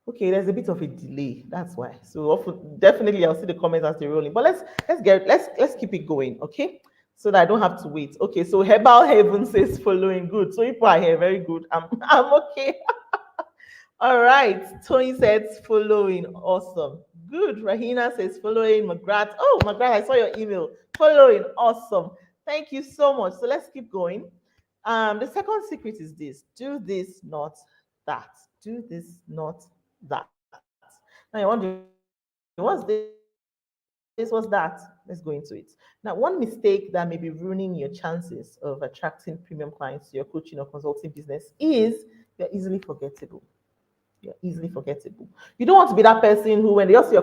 Okay, there's a bit of a delay. That's why. So definitely I'll see the comments as they're rolling. But let's keep it going, okay? So that I don't have to wait. Okay, so Herbal Haven says following. Good. So people are here, very good. I'm okay. All right. Tony says following. Awesome. Good. Rahina says following. Magrat. Oh, Magrat, I saw your email. Following. Awesome. Thank you so much. So let's keep going. The second secret is this: do this, not that. Do this, not that. Now you're wondering, what's this? What's that? Let's go into it. Now, one mistake that may be ruining your chances of attracting premium clients to your coaching or consulting business is you're easily forgettable. You're easily forgettable. You don't want to be that person who, when they ask they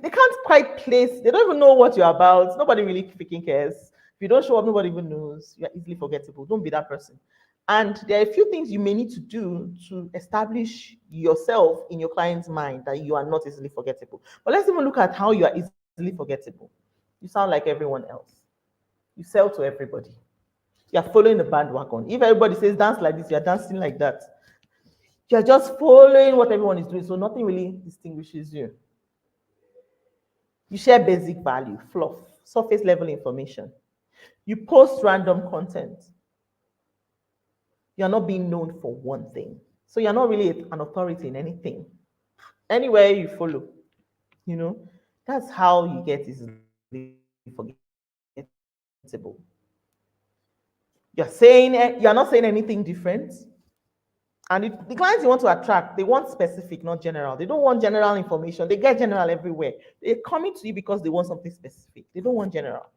can't quite place, they don't even know what you're about. Nobody really freaking cares. If you don't show up, nobody even knows. You're easily forgettable. Don't be that person. And there are a few things you may need to do to establish yourself in your client's mind that you are not easily forgettable. But let's even look at how you are easily forgettable. You sound like everyone else. You sell to everybody. You're following the bandwagon. If everybody says dance like this, you're dancing like that. You're just following what everyone is doing, so nothing really distinguishes you. You share basic value, fluff, surface level information. You post random content. You're not being known for one thing. So you're not really an authority in anything. Anywhere you follow, that's how you get easily forgettable. You're not saying anything different. And the clients you want to attract, they want specific, not general. They don't want general information. They get general everywhere. They're coming to you because they want something specific. They don't want general.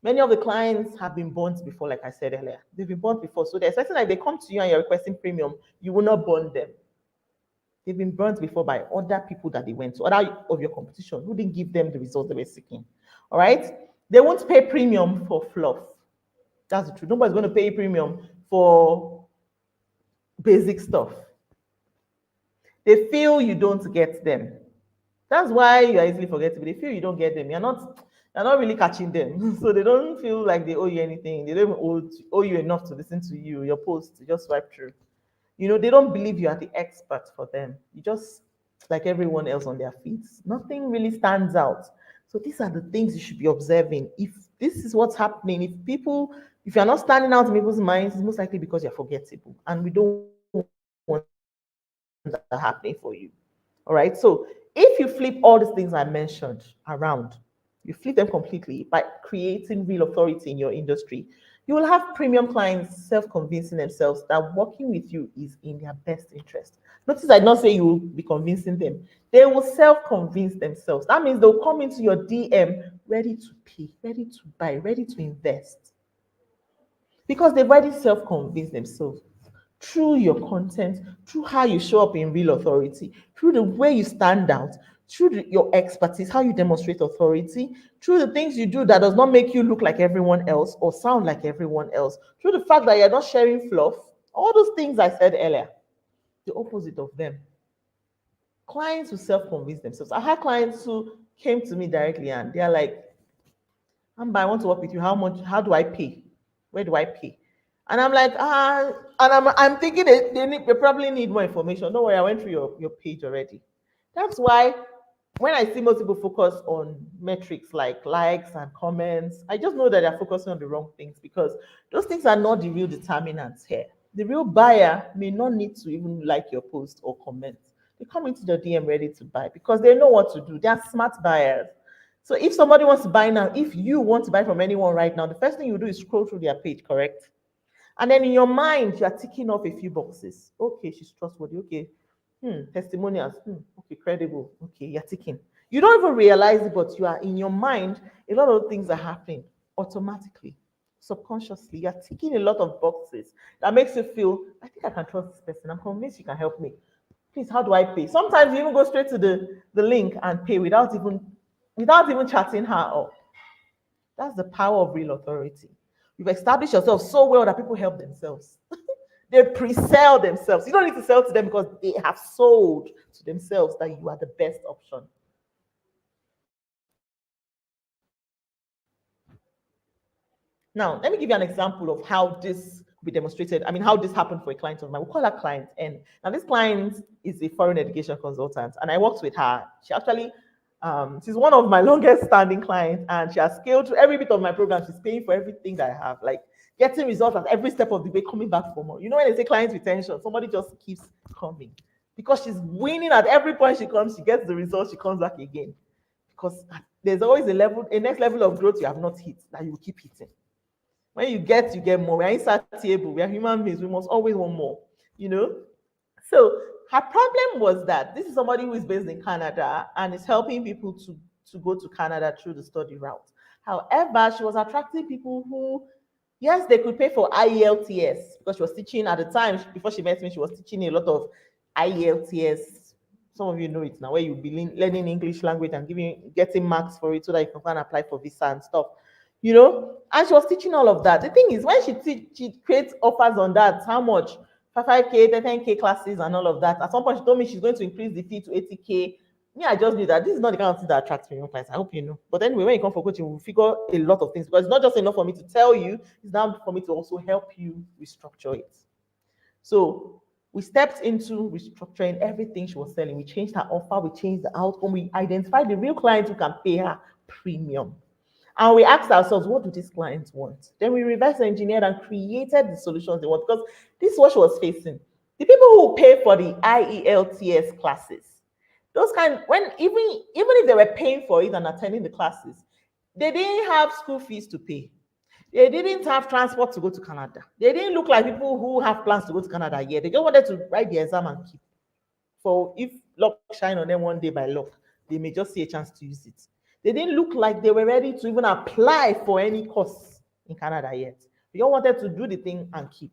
Many of the clients have been burnt before, like I said earlier. They've been burnt before. So they're expecting like they come to you and you're requesting premium, you will not burn them. They've been burnt before by other people that they went to, other of your competition who didn't give them the results they were seeking. All right? They won't pay premium for fluff. That's the truth. Nobody's going to pay premium for basic stuff. They feel you don't get them. That's why you are easily forgettable. They feel you don't get them. You're not really catching them. So they don't feel like they owe you anything. They don't even owe you enough to listen to you, your post, to just swipe through. They don't believe you are the expert for them. You just like everyone else on their feet. Nothing really stands out. So these are the things you should be observing. If this is what's happening, if you're not standing out in people's minds, it's most likely because you're forgettable. And we don't want that happening for you. All right. So if you flip all these things I mentioned around, you flip them completely by creating real authority in your industry, you will have premium clients self-convincing themselves that working with you is in their best interest. Notice I did not say you will be convincing them. They will self-convince themselves. That means they'll come into your DM ready to pay, ready to buy, ready to invest. Because they've already self-convinced themselves through your content, through how you show up in real authority, through the way you stand out, through your expertise, how you demonstrate authority, through the things you do that does not make you look like everyone else or sound like everyone else, through the fact that you're not sharing fluff, all those things I said earlier, the opposite of them. Clients who self-convince themselves. I had clients who came to me directly and they're like, Amba, I want to work with you. How do I pay? Where do I pay? And I'm like, and I'm thinking they probably need more information. Don't worry, I went through your page already. That's why when I see most people focus on metrics like likes and comments, I just know that they're focusing on the wrong things because those things are not the real determinants here. The real buyer may not need to even like your post or comment. They come into the DM ready to buy because they know what to do. They are smart buyers. So if somebody wants to buy now, if you want to buy from anyone right now, the first thing you do is scroll through their page, correct? And then in your mind, you are ticking off a few boxes. Okay, she's trustworthy. Okay, testimonials. Okay, credible. Okay, you're ticking. You don't even realize it, but you are in your mind. A lot of things are happening automatically, subconsciously. You're ticking a lot of boxes that makes you feel, I think I can trust this person. I'm convinced you can help me. Please, how do I pay? Sometimes you even go straight to the link and pay without even chatting her up. That's the power of real authority. You've established yourself so well that people help themselves. They pre-sell themselves. You don't need to sell to them because they have sold to themselves that you are the best option. Now, let me give you an example of how this could be demonstrated. I mean, how this happened for a client of mine. We'll call her client N. Now, this client is a foreign education consultant, and I worked with her. She actually, she's one of my longest standing clients, and she has scaled through every bit of my program. She's paying for everything that I have, like getting results at every step of the way, coming back for more. You know, when they say client retention, somebody just keeps coming because she's winning at every point she comes. She gets the results, she comes back again because there's always a next level of growth you have not hit that you will keep hitting. When you get more. We are insatiable. We are human beings. We must always want more, you know? So her problem was that this is somebody who is based in Canada and is helping people to go to Canada through the study route. However, she was attracting people who, yes, they could pay for IELTS because she was teaching at the time, before she met me, she was teaching a lot of IELTS. Some of you know it now, where you'll be learning English language and getting marks for it so that you can apply for visa and stuff, you know. And she was teaching all of that. The thing is, when she creates offers on that, how much? 5K, 10K classes and all of that. At some point, she told me she's going to increase the fee to 80K. Me, I just knew that this is not the kind of thing that attracts premium clients. I hope you know. But anyway, when you come for coaching, we'll figure a lot of things because it's not just enough for me to tell you, it's now for me to also help you restructure it. So we stepped into restructuring everything she was selling. We changed her offer, we changed the outcome, we identified the real clients who can pay her premium. And we asked ourselves, what do these clients want? Then we reverse engineered and created the solutions they want because this is what she was facing. The people who pay for the IELTS classes, those kind, when even if they were paying for it and attending the classes, they didn't have school fees to pay. They didn't have transport to go to Canada. They didn't look like people who have plans to go to Canada yet. They just wanted to write the exam and keep. For if luck shine on them one day by luck, they may just see a chance to use it. They didn't look like they were ready to even apply for any course in Canada yet. They all wanted to do the thing and keep.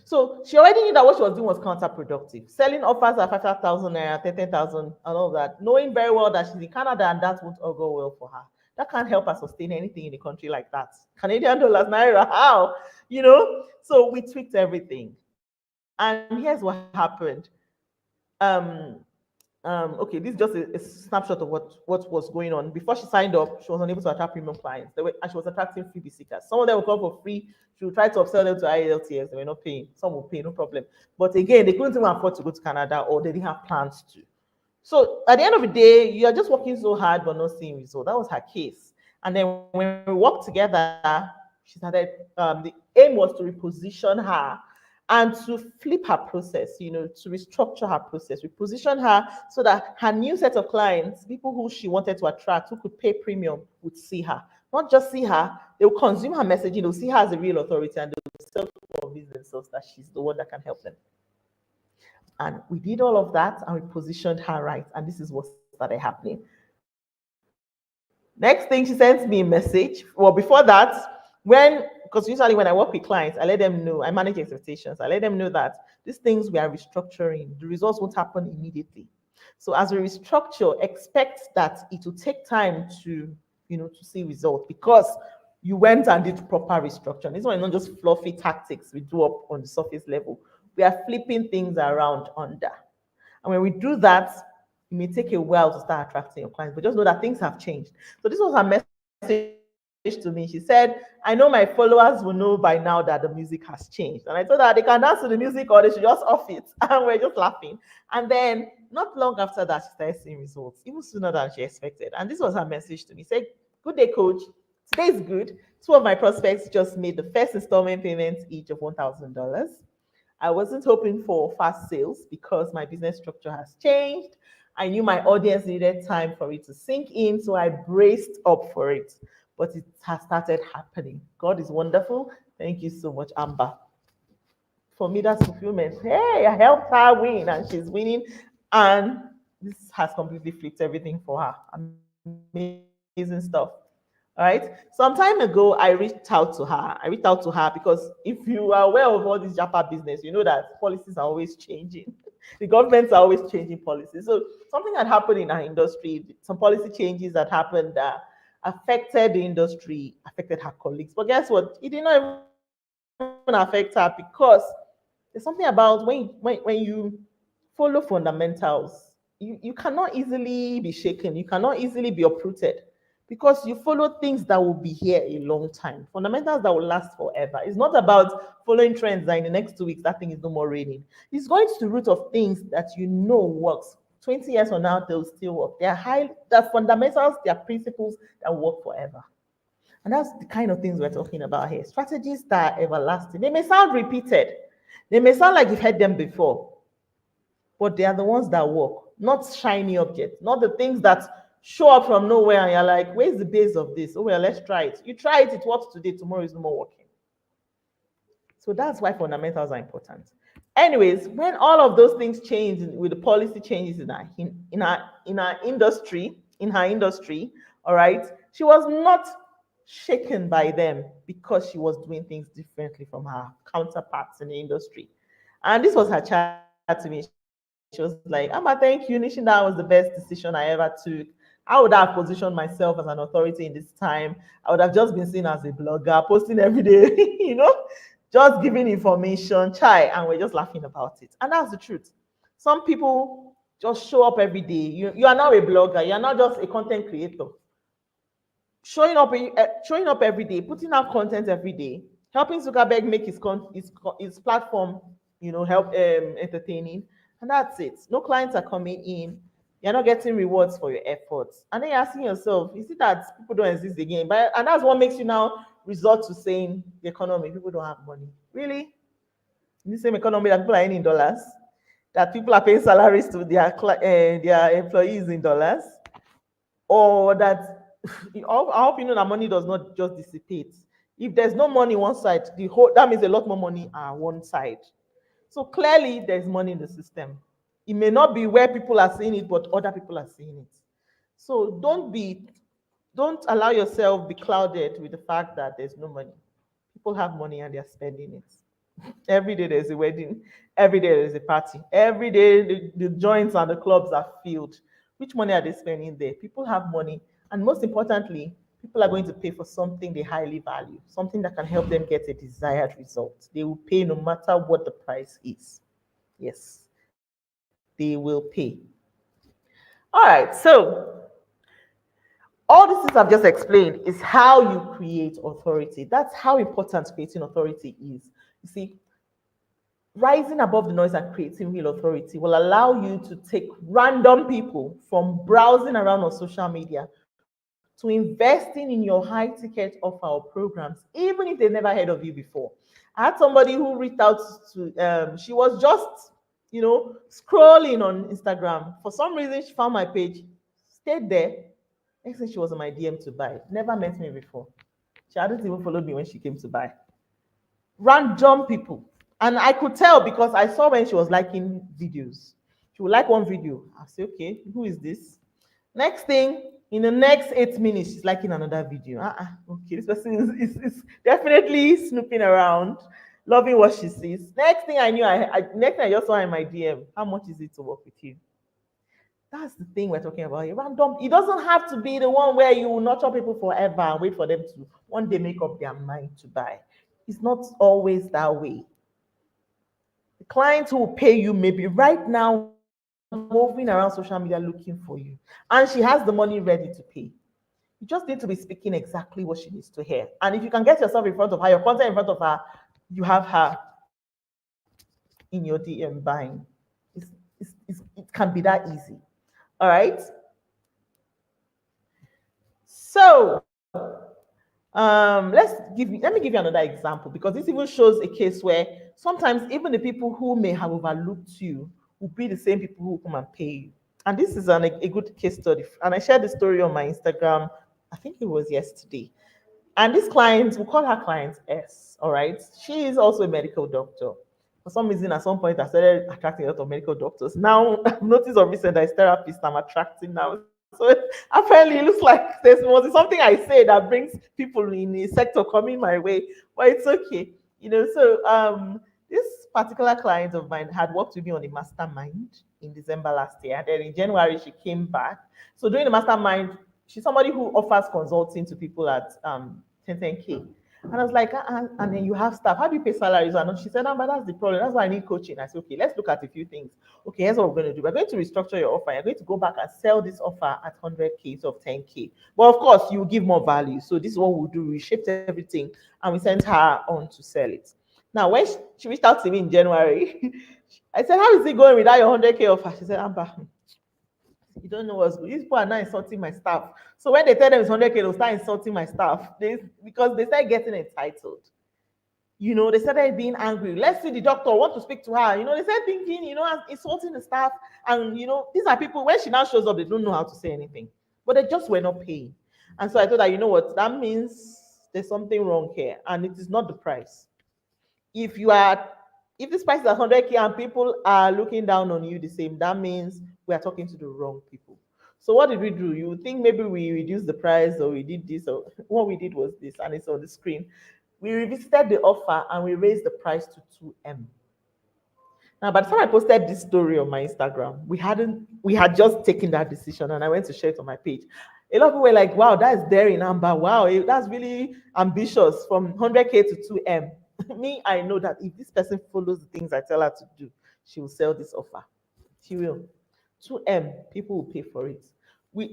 So she already knew that what she was doing was counterproductive. Selling offers at 5,000 naira, 10,000 and all that, knowing very well that she's in Canada and that won't all go well for her. That can't help her sustain anything in a country like that. Canadian dollars, naira, how? You know? So we tweaked everything. And here's what happened. Um, okay, this is just a snapshot of what was going on. Before she signed up, she was unable to attract premium clients. And she was attracting freebie seekers. Some of them would come for free. She would try to upsell them to IELTS. They were not paying. Some would pay, no problem. But again, they couldn't even afford to go to Canada or they didn't have plans to. So at the end of the day, you are just working so hard but not seeing results. That was her case. And then when we worked together, she started, the aim was to reposition her and to flip her process, you know, to restructure her process, reposition her so that her new set of clients, people who she wanted to attract, who could pay premium, would see her. Not just see her, they will consume her messaging, they'll see her as a real authority, and they'll self-convince themselves that she's the one that can help them. And we did all of that and we positioned her right. And this is what started happening. Next thing, she sends me a message. Well, before that, because usually when I work with clients, I let them know, I manage expectations. I let them know that these things we are restructuring, the results won't happen immediately. So as we restructure, expect that it will take time to, you know, to see results because you went and did proper restructuring. This one is not just fluffy tactics we do up on the surface level. We are flipping things around under. And when we do that, it may take a while to start attracting your clients, but just know that things have changed. So this was her message to me. She said, I know my followers will know by now that the music has changed. And I told her they can dance to the music or they should just off it. And we're just laughing. And then not long after that, she started seeing results, even sooner than she expected. And this was her message to me. She said, good day, coach. Today is good. Two of my prospects just made the first installment payments each of $1,000. I wasn't hoping for fast sales because my business structure has changed. I knew my audience needed time for it to sink in, so I braced up for it. But it has started happening. God is wonderful. Thank you so much, Amber. For me, that's fulfillment. Hey, I helped her win, and she's winning. And this has completely flipped everything for her. Amazing stuff. All right. Some time ago, I reached out to her. Because if you are aware of all this Japa business, you know that policies are always changing. The governments are always changing policies. So something had happened in our industry, some policy changes that happened that affected the industry, affected her colleagues. But guess what? It did not even affect her because There's something about when you follow fundamentals, you cannot easily be shaken, you cannot easily be uprooted because you follow things that will be here a long time, fundamentals that will last forever. It's not about following trends that in the next 2 weeks that thing is no more raining. It's going to the root of things that you know works. 20 years from now, they'll still work. They're fundamentals, they're principles that work forever. And that's the kind of things we're talking about here. Strategies that are everlasting. They may sound repeated, they may sound like you've heard them before, but they are the ones that work, not shiny objects, not the things that show up from nowhere and you're like, where's the base of this? Oh, well, let's try it. You try it, it works today, tomorrow is no more working. So that's why fundamentals are important. Anyways, when all of those things change with the policy changes in her industry, all right, she was not shaken by them because she was doing things differently from her counterparts in the industry. And this was her chat to me. She was like, Amma, thank you. Nishin, that was the best decision I ever took. I would have positioned myself as an authority in this time. I would have just been seen as a blogger, posting every day, just giving information, chai, and we're just laughing about it. And that's the truth. Some people just show up every day. You are now a blogger, you are not just a content creator. Showing up every day, putting out content every day, helping Zuckerberg make his platform, help entertaining, and that's it. No clients are coming in. You're not getting rewards for your efforts, and then you're asking yourself, is it that people don't exist again? And that's what makes you now resort to saying the economy. People don't have money, really. In the same economy that people are earning in dollars, that people are paying salaries to their employees in dollars, or that I hope you know that money does not just dissipate. If there's no money one side, that means a lot more money on one side. So clearly there's money in the system. It may not be where people are seeing it, but other people are seeing it. So don't allow yourself be clouded with the fact that there's no money. People have money and they're spending it. Every day there's a wedding, every day there's a party, every day the joints and the clubs are filled. Which money are they spending there? People have money, and most importantly, people are going to pay for something they highly value, something that can help them get a desired result. They will pay no matter what the price is. Yes, they will pay. All right, so all these things I've just explained is how you create authority. That's how important creating authority is. You see, rising above the noise and creating real authority will allow you to take random people from browsing around on social media to investing in your high ticket offer or programs, even if they've never heard of you before. I had somebody who reached out to, she was just, scrolling on Instagram. For some reason, she found my page, stayed there. Next thing she was on my DM to buy. Never met me before. She hadn't even followed me when she came to buy. Random people. And I could tell because I saw when she was liking videos. She would like one video. I say, okay, who is this? Next thing, in the next 8 minutes, she's liking another video. Okay, this person is definitely snooping around, loving what she sees. Next thing I knew, next thing I just saw in my DM, how much is it to work with you? That's the thing we're talking about here. Random. It doesn't have to be the one where you will nurture people forever and wait for them to one day make up their mind to buy. It's not always that way. The clients who will pay you maybe right now moving around social media looking for you, and she has the money ready to pay. You just need to be speaking exactly what she needs to hear. And if you can get yourself in front of her, your content in front of her, you have her in your DM buying. It can be that easy. All right. So let me give you another example because this even shows a case where sometimes even the people who may have overlooked you will be the same people who come and pay you. And this is a good case study. And I shared the story on my Instagram, I think it was yesterday. And this client, we call her client S, all right? She is also a medical doctor. For some reason, at some point, I started attracting a lot of medical doctors. Now, I've noticed of recent that it's therapists I'm attracting now. So apparently, it looks like there's something I say that brings people in the sector coming my way, but it's okay. This particular client of mine had worked with me on a mastermind in December last year. And then in January, she came back. So during the mastermind, she's somebody who offers consulting to people at 10K. And I was like, and then you have staff. How do you pay salaries? And she said, but that's the problem. That's why I need coaching. I said, okay, let's look at a few things. Okay, here's what we're going to do. We're going to restructure your offer. You're going to go back and sell this offer at 100K instead of 10K. But of course, you give more value. So this is what we'll do. We shaped everything and we sent her on to sell it. Now, when she reached out to me in January, I said, how is it going without your 100K offer? She said, Amber, you don't know what's good. These people are not insulting my staff. So when they tell them it's 100K, they'll start insulting my staff. Because they start getting entitled. They started being angry. Let's see the doctor, want to speak to her. They started thinking, insulting the staff. And, these are people, when she now shows up, they don't know how to say anything. But they just were not paying. And so I thought that, you know what, that means there's something wrong here. And it is not the price. If this price is 100K and people are looking down on you the same, that means we are talking to the wrong people. So what did we do? You would think maybe we reduced the price or we did this, or what we did was this, and it's on the screen. We revisited the offer and we raised the price to 2M. Now, by the time I posted this story on my Instagram, we had just taken that decision, and I went to share it on my page. A lot of people were like, wow, that's daring, Amber. Wow, that's really ambitious, from 100K to 2M. Me, I know that if this person follows the things I tell her to do, she will sell this offer. She will. 2M, people will pay for it.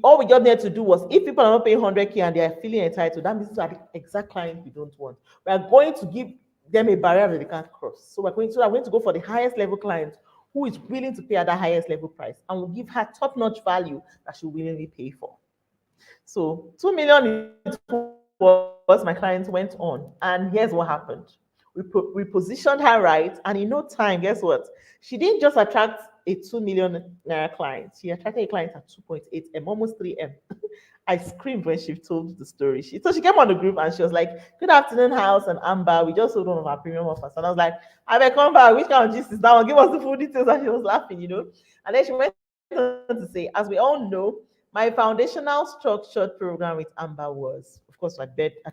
All we just needed to do was, if people are not paying 100K and they are feeling entitled, that means these are the exact client we don't want. We are going to give them a barrier that they can't cross. So I'm going to go for the highest level client who is willing to pay at that highest level price, and we'll give her top-notch value that she'll willingly pay for. So 2 million was my client went on, and here's what happened. We positioned her right, and in no time, guess what? She didn't just attract a 2 million naira client. She attracted a client at 2.8M, almost 3M. I screamed when she told the story. So she came on the group and she was like, good afternoon, House and Amber. We just sold one of our premium offers. And I was like, I will come back. Which kind of gist is that one? Give us the full details. And she was laughing. And then she went on to say, as we all know, my foundational structured program with Amber was, of course, I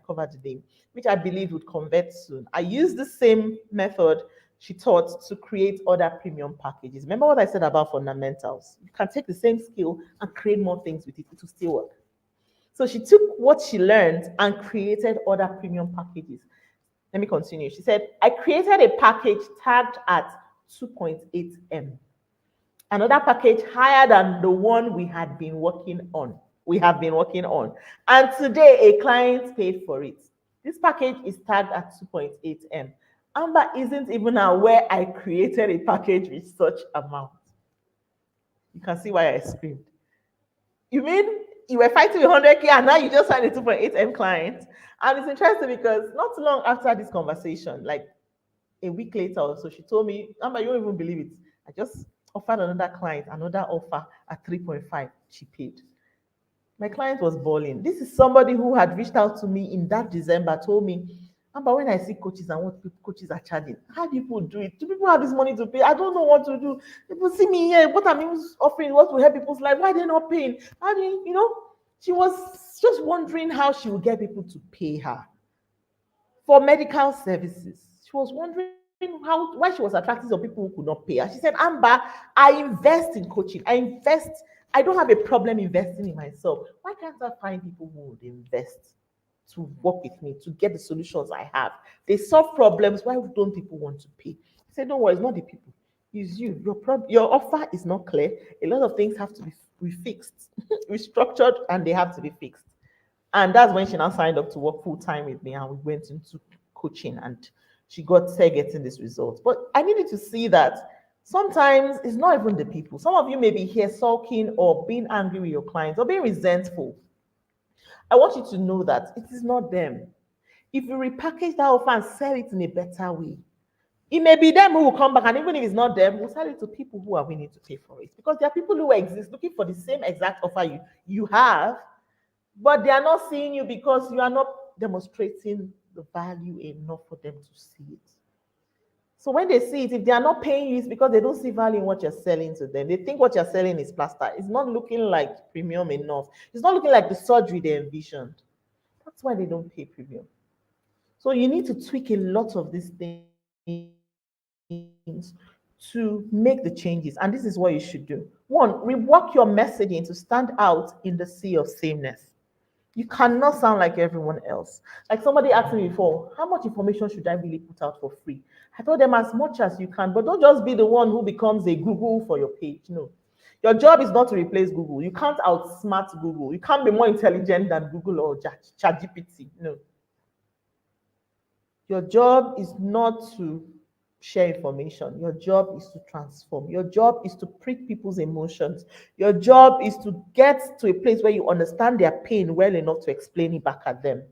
covered the name, which I believe would convert soon. I used the same method she taught to create other premium packages. Remember what I said about fundamentals? You can take the same skill and create more things with it. It will still work. So she took what she learned and created other premium packages. Let me continue. She said, I created a package tagged at 2.8M. Another package higher than the one we have been working on. And today a client paid for it. This package is tagged at 2.8M. Amber isn't even aware I created a package with such amount. You can see why I screamed. You mean you were fighting with 100K and now you just signed a 2.8M client? And it's interesting because not too long after this conversation, like a week later or so, she told me, Amber, you won't even believe it. I just offered another client another offer at 3.5. She paid. My client was bawling. This is somebody who had reached out to me in that December, told me, Amber, when I see coaches and what coaches are charging, how do people do it? Do people have this money to pay? I don't know what to do. People see me here, what I'm offering, what will help people's life. Why are they not paying? How do she was just wondering how she would get people to pay her for medical services. She was wondering why she was attracting some people who could not pay her. She said, Amber, I invest in coaching. I don't have a problem investing in myself. Why can't I find people who would invest to work with me to get the solutions I have? They solve problems. Why don't people want to pay? I said, don't worry, it's not the people. It's you. Your offer is not clear. A lot of things have to be fixed, restructured, and they have to be fixed. And that's when she now signed up to work full time with me, and we went into coaching, and she started getting this result. But I needed to see that sometimes it's not even the people. Some of you may be here sulking or being angry with your clients or being resentful. I want you to know that it is not them. If you repackage that offer and sell it in a better way, it may be them who will come back, and even if it's not them, we'll sell it to people who are willing to pay for it. Because there are people who exist looking for the same exact offer you have, but they are not seeing you because you are not demonstrating the value enough for them to see it. So when they see it, if they are not paying you, it's because they don't see value in what you're selling to them. They think what you're selling is plaster. It's not looking like premium enough. It's not looking like the surgery they envisioned. That's why they don't pay premium. So you need to tweak a lot of these things to make the changes. And this is what you should do. One, rework your messaging to stand out in the sea of sameness. You cannot sound like everyone else. Like somebody asked me before, how much information should I really put out for free? I told them as much as you can, but don't just be the one who becomes a Google for your page. No. Your job is not to replace Google. You can't outsmart Google. You can't be more intelligent than Google or ChatGPT. No. Your job is not to share information. Your job is to transform. Your job is to prick people's emotions. Your job is to get to a place where you understand their pain well enough to explain it back at them.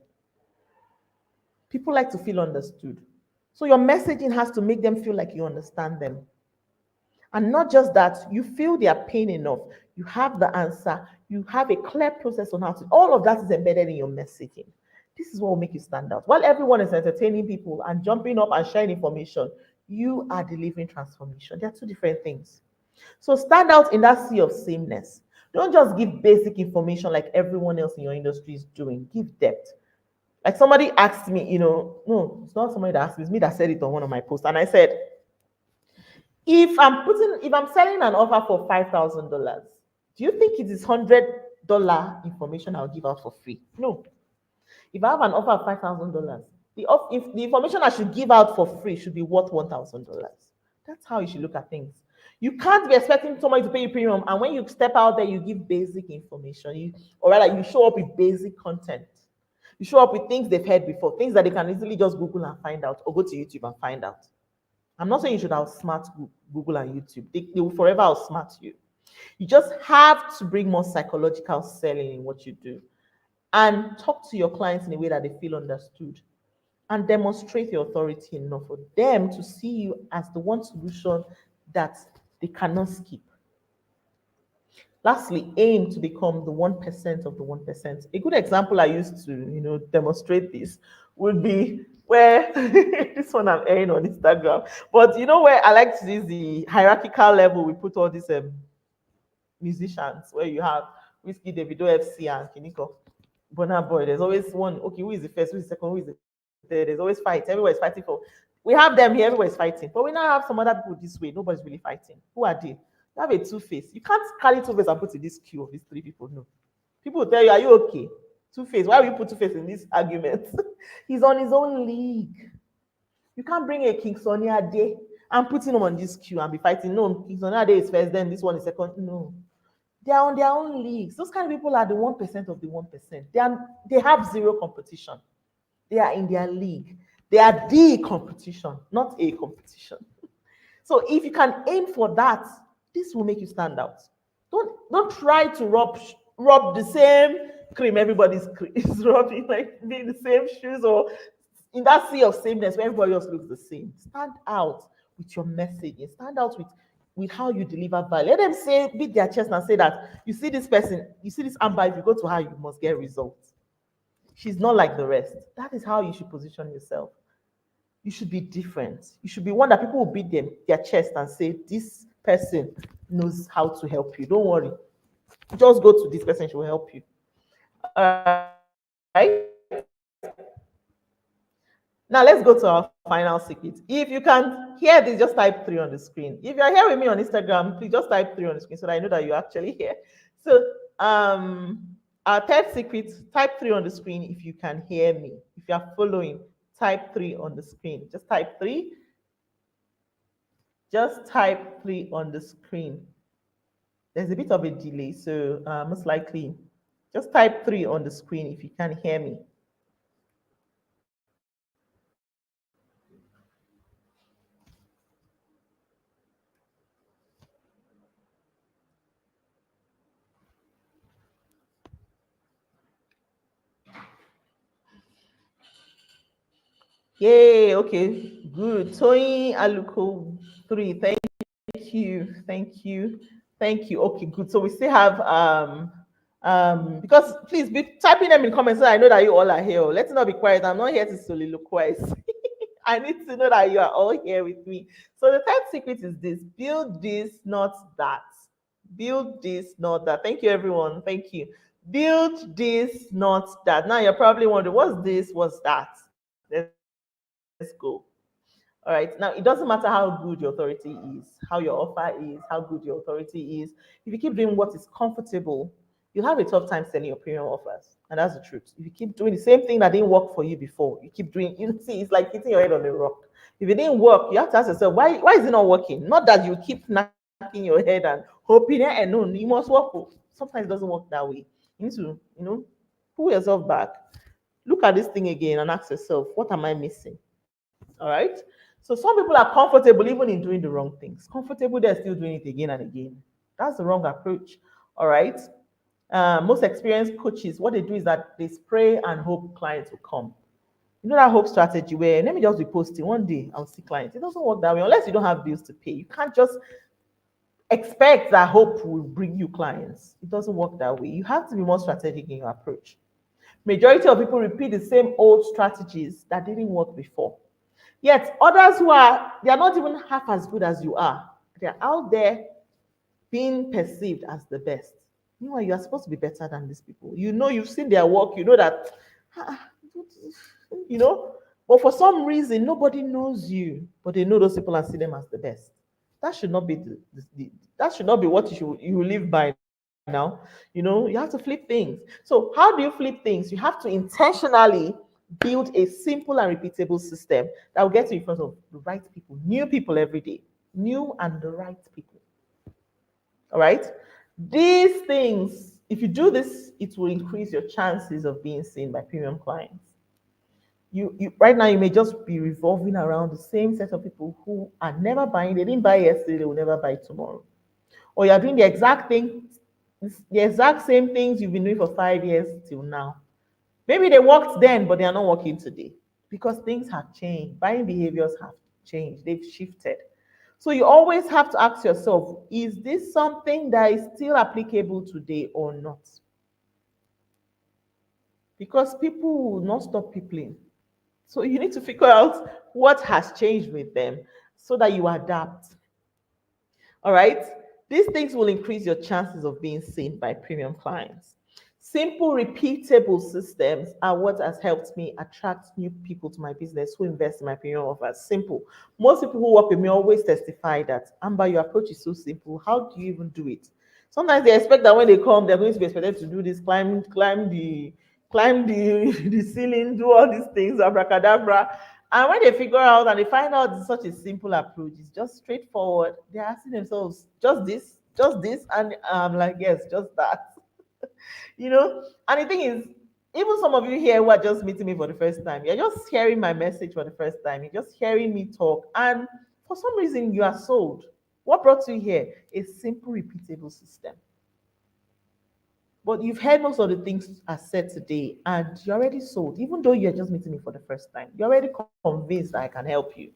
People like to feel understood. So your messaging has to make them feel like you understand them. And not just that, you feel their pain enough. You have the answer. You have a clear process on how to. All of that is embedded in your messaging. This is what will make you stand out. While everyone is entertaining people and jumping up and sharing information, you are delivering transformation. They are two different things. So stand out in that sea of sameness. Don't just give basic information like everyone else in your industry is doing. Give depth. Like somebody asked me, no, it's not somebody that asked me, it's me that said it on one of my posts. And I said, if I'm selling an offer for $5,000, do you think it is $100 information I'll give out for free? No. If I have an offer of $5,000, if the information I should give out for free should be worth $1,000. That's how you should look at things. You can't be expecting somebody to pay you premium, and when you step out there, you give basic information. Or rather, you show up with basic content. You show up with things they've heard before, things that they can easily just Google and find out, or go to YouTube and find out. I'm not saying you should outsmart Google and YouTube. They will forever outsmart you. You just have to bring more psychological selling in what you do and talk to your clients in a way that they feel understood and demonstrate your authority enough for them to see you as the one solution that they cannot skip. Lastly, aim to become the 1% of the 1%. A good example I used to, demonstrate this would be where this one I'm airing on Instagram. But where I like to use the hierarchical level, we put all these musicians where you have Whiskey, Davido, FC, and Kiniko, Burna Boy. There's always one. Okay, who is the first? Who is the second? Who is the third? There's always fight. Everybody's fighting for. We have them here. Everybody's fighting. But we now have some other people this way. Nobody's really fighting. Who are they? You have a Two-Face. You can't carry Two-Face and put in this queue of these three people. No. People will tell you, are you okay? Two-Face. Why will you put Two-Face in this argument? He's on his own league. You can't bring a King Sunny Ade and put him on this queue and be fighting. No, King Sunny Ade is first, then this one is second. No. They are on their own leagues. Those kind of people are the 1% of the 1%. They have zero competition. They are in their league. They are the competition, not a competition. So if you can aim for that, this will make you stand out. Don't try to rub the same cream everybody's is rubbing, like be the same shoes or in that sea of sameness where everybody else looks the same. Stand out with your messaging. Stand out with how you deliver value. Let them beat their chest and say that you see this person, you see this Amber, if you go to her, you must get results. She's not like the rest. That is how you should position yourself. You should be different. You should be one that people will beat their chest and say, this person knows how to help you. Don't worry. Just go to this person, she will help you. All right. Now let's go to our final secret. If you can hear this, just type 3 on the screen. If you're here with me on Instagram, please just type 3 on the screen so that I know that you're actually here. So our third secret, type 3 on the screen if you can hear me. If you are following, type 3 on the screen. Just type 3. Just type 3 on the screen. There's a bit of a delay, so most likely, just type 3 on the screen if you can hear me. Yay, okay, good. Toyin Aluko 3, thank you, thank you, thank you. Okay, good. So we still have because please be typing them in comments so I know that you all are here. Let's not be quiet. I'm not here to soliloquize. I need to know that you are all here with me. So the third secret is this: build this, not that. Build this, not that. Thank you, everyone. Thank you. Build this, not that. Now you're probably wondering, what's this? What's that? Let's go. All right. Now, it doesn't matter how good your authority is, how your offer is, how good your authority is. If you keep doing what is comfortable, you'll have a tough time selling your premium offers. And that's the truth. If you keep doing the same thing that didn't work for you before, you keep doing, you see, it's like hitting your head on a rock. If it didn't work, you have to ask yourself, why is it not working? Not that you keep knocking your head and hoping, and no, you must work. Sometimes it doesn't work that way. You need to, pull yourself back, look at this thing again and ask yourself, what am I missing? All right. So some people are comfortable even in doing the wrong things. Comfortable, they're still doing it again and again. That's the wrong approach. All right. Most experienced coaches, what they do is that they spray and hope clients will come. You know that hope strategy where let me just be posting one day, I'll see clients. It doesn't work that way unless you don't have bills to pay. You can't just expect that hope will bring you clients. It doesn't work that way. You have to be more strategic in your approach. Majority of people repeat the same old strategies that didn't work before. Yet others they are not even half as good as you are. They're out there being perceived as the best. Meanwhile, you are supposed to be better than these people. You know, you've seen their work, you know that, you know, but for some reason, nobody knows you, but they know those people and see them as the best. That should not be that should not be what you live by now. You have to flip things. So how do you flip things? You have to intentionally build a simple and repeatable system that will get you in front of the right people, new people every day, new and the right people. All right. These things, if you do this, it will increase your chances of being seen by premium clients. You right now you may just be revolving around the same set of people who are never buying. They didn't buy yesterday, they will never buy tomorrow. Or you're doing the exact same things you've been doing for 5 years till now. Maybe they worked then, but they are not working today because things have changed. Buying behaviors have changed, they've shifted. So you always have to ask yourself, is this something that is still applicable today or not? Because people will not stop peopling. So you need to figure out what has changed with them so that you adapt. All right? These things will increase your chances of being seen by premium clients. Simple, repeatable systems are what has helped me attract new people to my business who invest in my premium offers. Simple. Most people who work with me always testify that, Amber, your approach is so simple. How do you even do it? Sometimes they expect that when they come, they're going to be expected to do this, climb the the ceiling, do all these things, abracadabra. And when they figure out and they find out it's such a simple approach, it's just straightforward. They're asking themselves, just this, and I'm like, yes, just that. And the thing is, even some of you here who are just meeting me for the first time, you're just hearing my message for the first time. You're just hearing me talk, and for some reason, you are sold. What brought you here? A simple, repeatable system. But you've heard most of the things I said today, and you're already sold, even though you're just meeting me for the first time. You're already convinced that I can help you.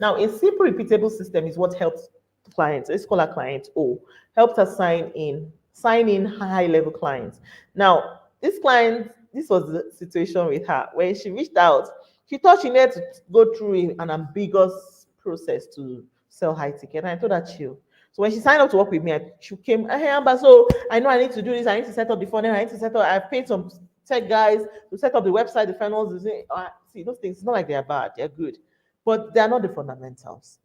Now, a simple, repeatable system is what helps clients. Let's call our client O. Helped us sign in high-level clients. Now, this was the situation with her. When she reached out, she thought she needed to go through an ambiguous process to sell high ticket. And I told her, chill. So when she signed up to work with me, she came, hey, Amber, so I know I need to do this. I need to set up the funnel. I need to set up, I've paid some tech guys to set up the website, the funnels. See, those things, it's not like they're bad, they're good, but they're not the fundamentals.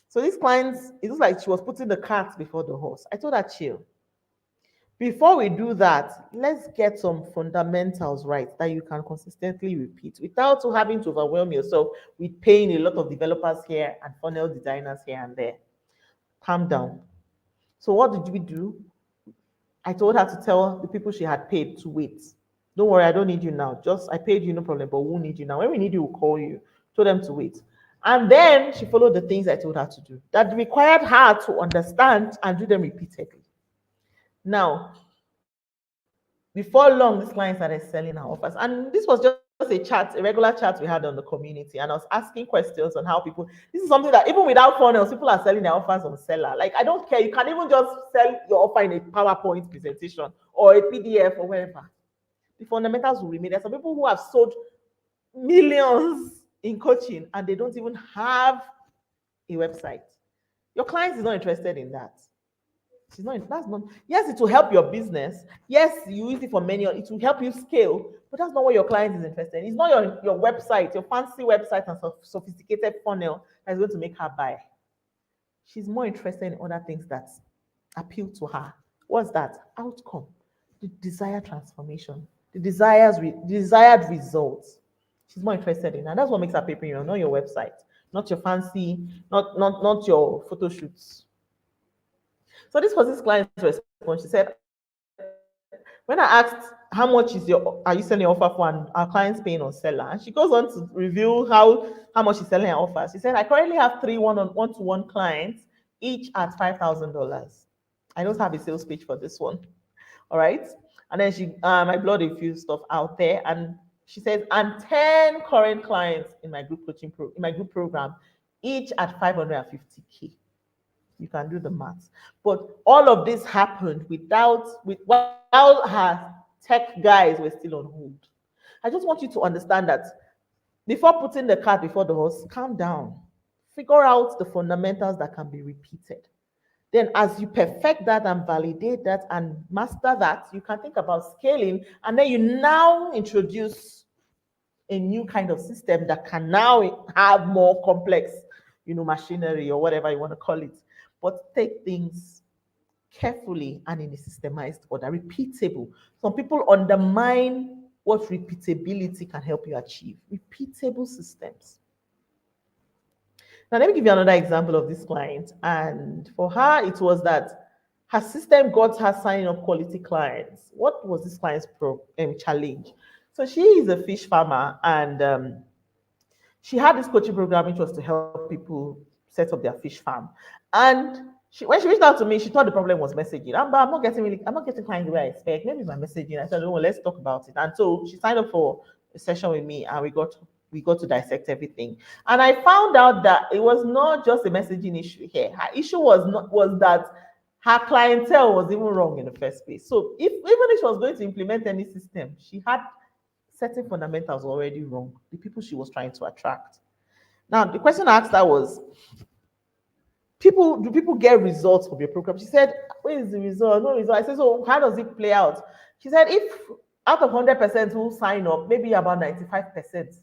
So these clients, it looks like she was putting the cart before the horse. I told her, chill. Before we do that, let's get some fundamentals right that you can consistently repeat without having to overwhelm yourself with paying a lot of developers here and funnel designers here and there. Calm down. So what did we do? I told her to tell the people she had paid to wait. Don't worry, I don't need you now. Just I paid you, no problem, but we'll need you now. When we need you, we'll call you. Told them to wait. And then she followed the things I told her to do that required her to understand and do them repeatedly. Now, before long, these clients started selling our offers. And this was just a regular chat we had on the community. And I was asking questions on how this is something that even without funnels, people are selling their offers on Seller. Like, I don't care. You can even just sell your offer in a PowerPoint presentation or a PDF or wherever. The fundamentals will remain. There are some people who have sold millions in coaching and they don't even have a website. Your client is not interested in that. She's not, that's not, yes, it will help your business. Yes, you use it for many, it will help you scale, but that's not what your client is interested in. It's not your website, your fancy website and sophisticated funnel that's going to make her buy. She's more interested in other things that appeal to her. What's that? Outcome. the desired transformation, desired results. She's more interested in, and that's what makes her pay premium, not your website, not your fancy, not your photo shoots. So this was this client's response. She said, when I asked how much are you selling your offer for, and our client's paying on seller, and she goes on to reveal how much she's selling her offer. She said, I currently have three one-to-one clients, each at $5,000. I don't have a sales page for this one. All right. And then I uploaded a few stuff out there, and she says, and 10 current clients in my group program, each at 550K. You can do the maths. But all of this happened while her tech guys were still on hold. I just want you to understand that before putting the cart before the horse, calm down. Figure out the fundamentals that can be repeated. Then as you perfect that and validate that and master that, you can think about scaling, and then you now introduce a new kind of system that can now have more complex, machinery or whatever you want to call it. But take things carefully and in a systemized order, repeatable. Some people undermine what repeatability can help you achieve. Repeatable systems. Now, let me give you another example of this client. And for her, it was that her system got her signing up quality clients. What was this client's challenge? So she is a fish farmer, and she had this coaching program which was to help people set up their fish farm. And when she reached out to me, she thought the problem was messaging. I'm not getting clients the way I expect. Maybe my messaging. I said, oh, let's talk about it. And so she signed up for a session with me, and we got to dissect everything. And I found out that it was not just a messaging issue here. Her issue was that her clientele was even wrong in the first place. So even if she was going to implement any system, she had certain fundamentals already wrong. The people she was trying to attract. Now, the question I asked her was, do people get results from your program? She said, where is the result? No result. I said, so how does it play out? She said, if out of 100% who sign up, maybe about 95%,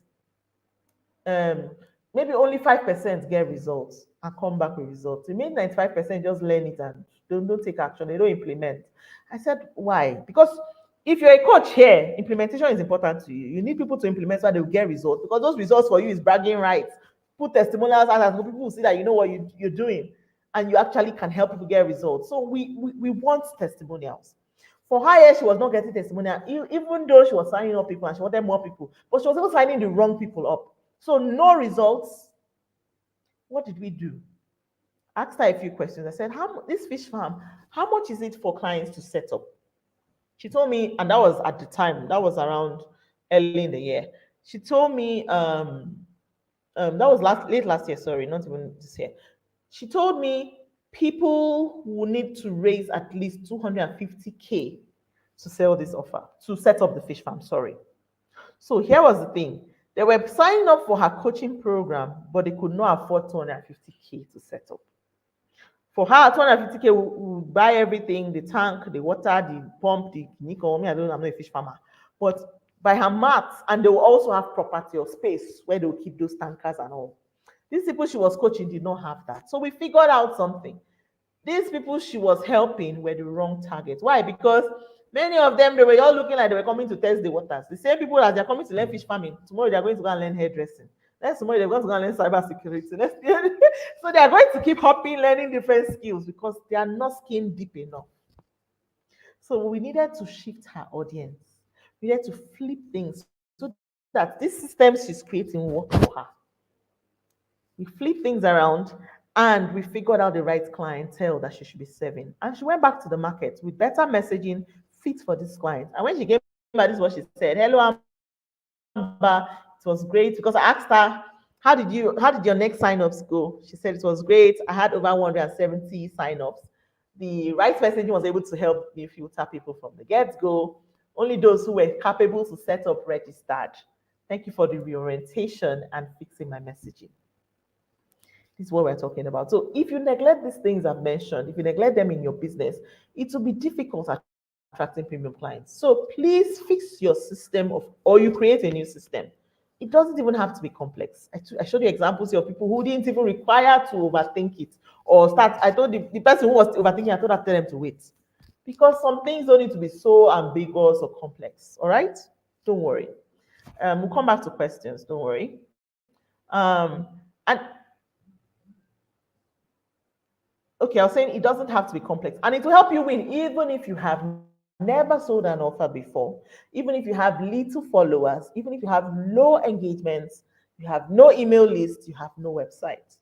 maybe only 5% get results and come back with results. It means 95% just learn it and don't take action. They don't implement. I said, why? Because if you're a coach here, implementation is important to you. You need people to implement so they'll get results, because those results for you is bragging rights. Put testimonials out, so people will see that you know what you're doing, and you actually can help people get results. So we want testimonials. For her, she was not getting testimonial, even though she was signing up people and she wanted more people, but she was also signing the wrong people up. So no results. What did we do? Asked her a few questions. I said, this fish farm, how much is it for clients to set up? She told me, and that was at the time, that was around early in the year. She told me, that was late last year, sorry, not even this year. She told me people will need to raise at least 250K to sell this offer, to set up the fish farm, sorry. So here was the thing. They were signing up for her coaching program, but they could not afford 250K to set up. For her, 250K will buy everything, the tank, the water, the pump, the nickel. I'm not a fish farmer. But by her maths, and they will also have property or space where they will keep those tankers and all. These people she was coaching did not have that. So we figured out something. These people she was helping were the wrong target. Why? Because many of them, they were all looking like they were coming to test the waters. The same people that they're coming to learn fish farming, tomorrow they're going to go and learn hairdressing. Next tomorrow they're going to go and learn cybersecurity. So they're going to keep hopping, learning different skills because they are not skin deep enough. So we needed to shift her audience. We needed to flip things so that this system she's creating work for her. We flip things around and we figured out the right clientele that she should be serving. And she went back to the market with better messaging fit for this client. And when she came back, this is what she said. Hello, Amber. It was great, because I asked her, how did your next signups go? She said it was great. I had over 170 signups. The right messaging was able to help me filter people from the get-go. Only those who were capable to set up registered. Thank you for the reorientation and fixing my messaging. This is what we're talking about. So if you neglect these things I've mentioned, if you neglect them in your business, it will be difficult attracting premium clients. So please fix your system or you create a new system. It doesn't even have to be complex. I showed you examples of people who didn't even require to overthink it or start. I told the person who was overthinking, I told her, tell them to wait. because some things don't need to be so ambiguous or complex. All right, don't worry. We'll come back to questions. Don't worry. And okay, I was saying it doesn't have to be complex, and it will help you win even if you have never sold an offer before, even if you have little followers, even if you have low engagements, you have no email list, you have no website.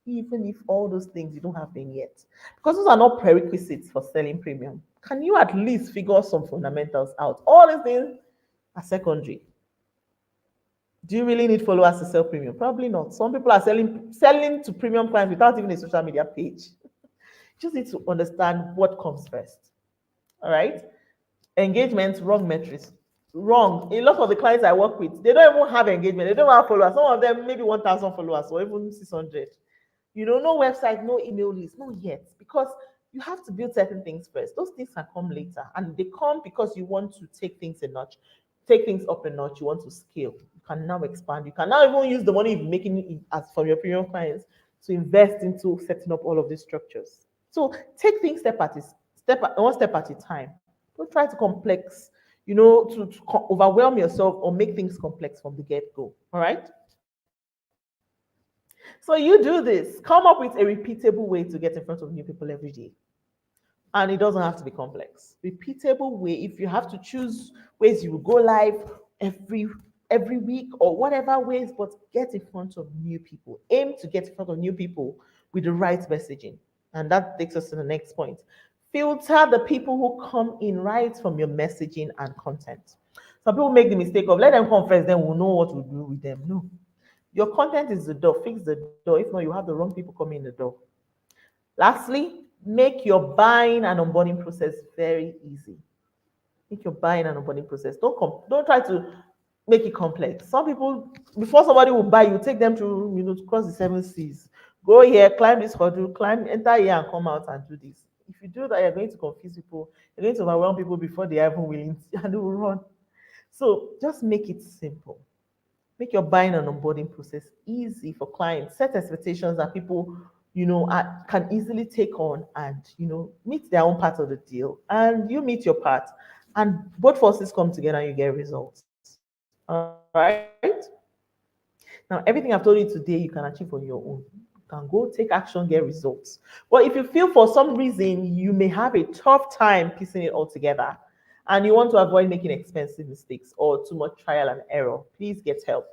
Even if all those things you don't have them yet, because those are not prerequisites for selling premium. Can you at least figure some fundamentals out? All these things are secondary. Do you really need followers to sell premium? Probably not. Some people are selling to premium clients without even a social media page. You just need to understand what comes first. All right. Engagement, wrong metrics. Wrong. A lot of the clients I work with, they don't even have engagement. They don't have followers. Some of them maybe 1,000 followers or even 600. No website, no email list, not yet, because you have to build certain things first. Those things can come later, and they come because you want to take things up a notch. You want to scale. You can now expand. You can now even use the money you're making as from your premium clients to invest into setting up all of these structures. So take things one step at a time. Don't try to complex, to overwhelm yourself or make things complex from the get go. All right. So you do this, come up with a repeatable way to get in front of new people every day. And it doesn't have to be complex. Repeatable way, if you have to choose ways you will go live every every week or whatever ways, but get in front of new people. Aim to get in front of new people with the right messaging. And that takes us to the next point. Filter the people who come in right from your messaging and content. Some people make the mistake of let them come first, then we'll know what to do with them. No, your content is the door. Fix the door. If not, you have the wrong people coming in the door. Lastly, make your buying and onboarding process very easy. Make your buying and onboarding process. Don't try to make it complex. Some people, before somebody will buy, you take them to cross the 7 seas. Go here, climb this hurdle, enter here and come out and do this. If you do that, you're going to confuse people. You're going to overwhelm people before they are even willing and they will run. So just make it simple. Make your buying and onboarding process easy for clients. Set expectations that people, can easily take on and, meet their own part of the deal. And you meet your part. And both forces come together and you get results. All right? Now, everything I've told you today, you can achieve on your own. You can go take action, get results. But if you feel for some reason you may have a tough time piecing it all together and you want to avoid making expensive mistakes or too much trial and error, please get help.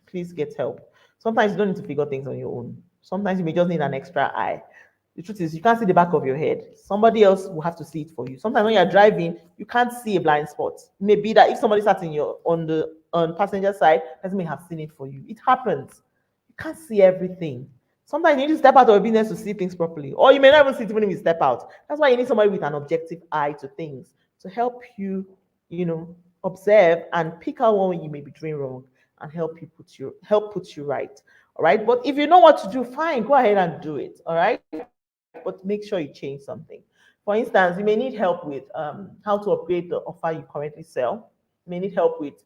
Please get help. Sometimes you don't need to figure things on your own. Sometimes you may just need an extra eye. The truth is, you can't see the back of your head. Somebody else will have to see it for you. Sometimes when you're driving, you can't see a blind spot. It may be that if somebody sat in your on passenger side, person may have seen it for you. It happens. You can't see everything. Sometimes you need to step out of your business to see things properly, or you may not even see it when you step out. That's why you need somebody with an objective eye to things to help you, observe and pick out what you may be doing wrong and help put you right. All right. But if you know what to do, fine, go ahead and do it. All right. But make sure you change something. For instance, you may need help with how to upgrade the offer you currently sell. You may need help with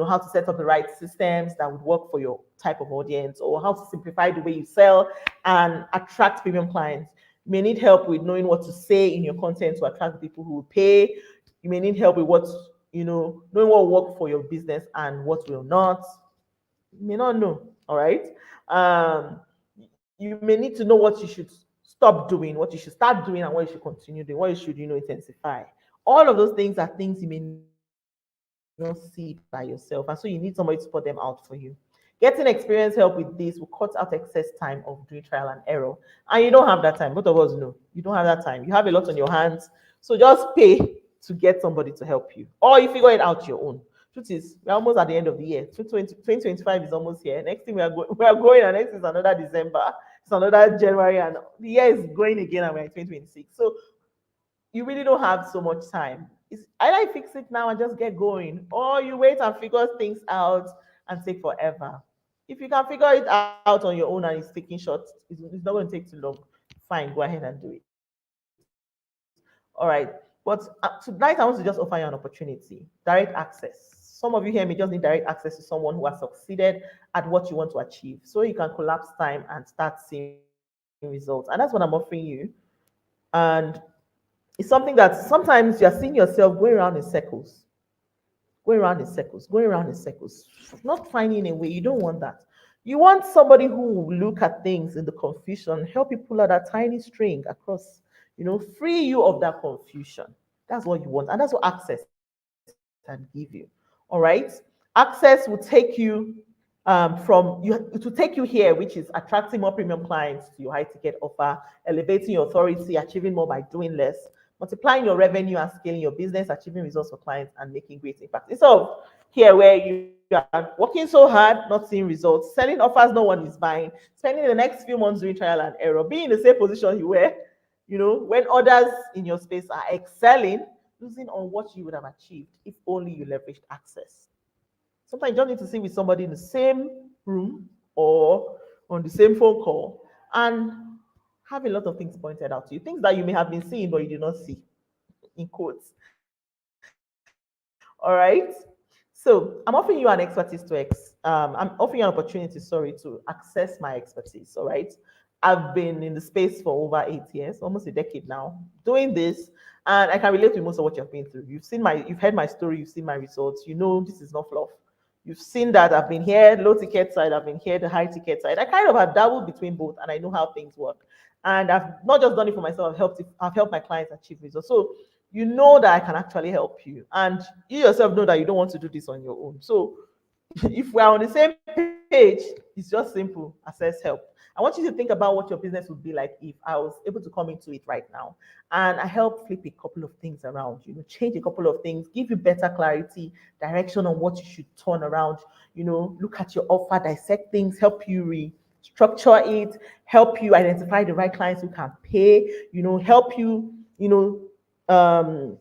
how to set up the right systems that would work for your type of audience, or how to simplify the way you sell and attract premium clients. You may need help with knowing what to say in your content to attract people who will pay. You may need help with knowing what will work for your business and what will not. You may not know. All right. Um, you may need to know what you should stop doing, what you should start doing, and what you should continue doing, what you should, intensify. All of those things are things you may not see by yourself, and so you need somebody to put them out for you. Getting experience help with this will cut out excess time of doing trial and error, and you don't have that time. Both of us know you don't have that time. You have a lot on your hands, so just pay to get somebody to help you, or you figure it out your own. Truth is, we're almost at the end of the year. 2025 is almost here. Next thing we are going, and next is another December, it's another January, and the year is going again, and we're in 2026. So you really don't have so much time. It's either you fix it now and just get going, or you wait and figure things out and take forever. If you can figure it out on your own and it's taking short, it's not going to take too long. Fine, go ahead and do it. All right. But tonight I want to just offer you an opportunity. Direct access. Some of you here may just need direct access to someone who has succeeded at what you want to achieve, so you can collapse time and start seeing results. And that's what I'm offering you. And It's something that sometimes you're seeing yourself going around in circles, going around in circles, going around in circles, not finding a way. You don't want that. You want somebody who will look at things in the confusion, help you pull out that tiny string across, free you of that confusion. That's what you want. And that's what access can give you. All right. Access will take you from you to take you here, which is attracting more premium clients to your high ticket offer, elevating your authority, achieving more by doing less, multiplying your revenue and scaling your business, achieving results for clients, and making great impact. So here where you are working so hard, not seeing results, selling offers no one is buying, spending the next few months doing trial and error, being in the same position you were, when others in your space are excelling, losing on what you would have achieved if only you leveraged access. Sometimes you don't need to sit with somebody in the same room or on the same phone call and have a lot of things pointed out to you, things that you may have been seeing but you did not see, in quotes. All right. So I'm offering you an expertise I'm offering you an opportunity, to access my expertise. All right. I've been in the space for over 8 years, almost a decade now, doing this, and I can relate to most of what you've been through. You've heard my story, you've seen my results. You know this is not fluff. You've seen that I've been here, low ticket side, I've been here, the high ticket side. I kind of have dabbled between both, and I know how things work. And I've not just done it for myself, I've helped my clients achieve results. So you know that I can actually help you. And you yourself know that you don't want to do this on your own. So if we're on the same page, it's just simple, access help. I want you to think about what your business would be like if I was able to come into it right now. And I help flip a couple of things around, change a couple of things, give you better clarity, direction on what you should turn around, look at your offer, dissect things, help you restructure it, help you identify the right clients who can pay, help you, um,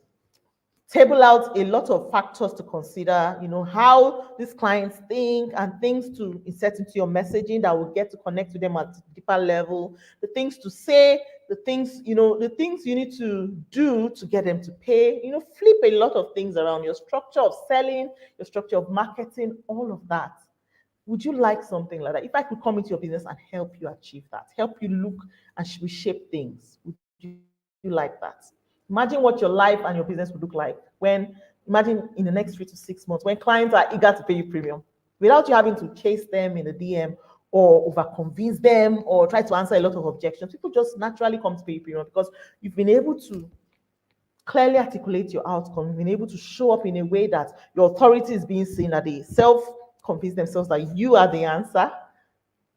table out a lot of factors to consider, how these clients think and things to insert into your messaging that will get to connect with them at a deeper level, the things to say, the things you need to do to get them to pay, flip a lot of things around your structure of selling, your structure of marketing, all of that. Would you like something like that? If I could come into your business and help you achieve that, help you look and reshape things, would you like that? Imagine what your life and your business would look like imagine in the next 3 to 6 months when clients are eager to pay you premium without you having to chase them in the DM or over convince them or try to answer a lot of objections. People just naturally come to pay you premium because you've been able to clearly articulate your outcome, you've been able to show up in a way that your authority is being seen, that they self-convince themselves that you are the answer.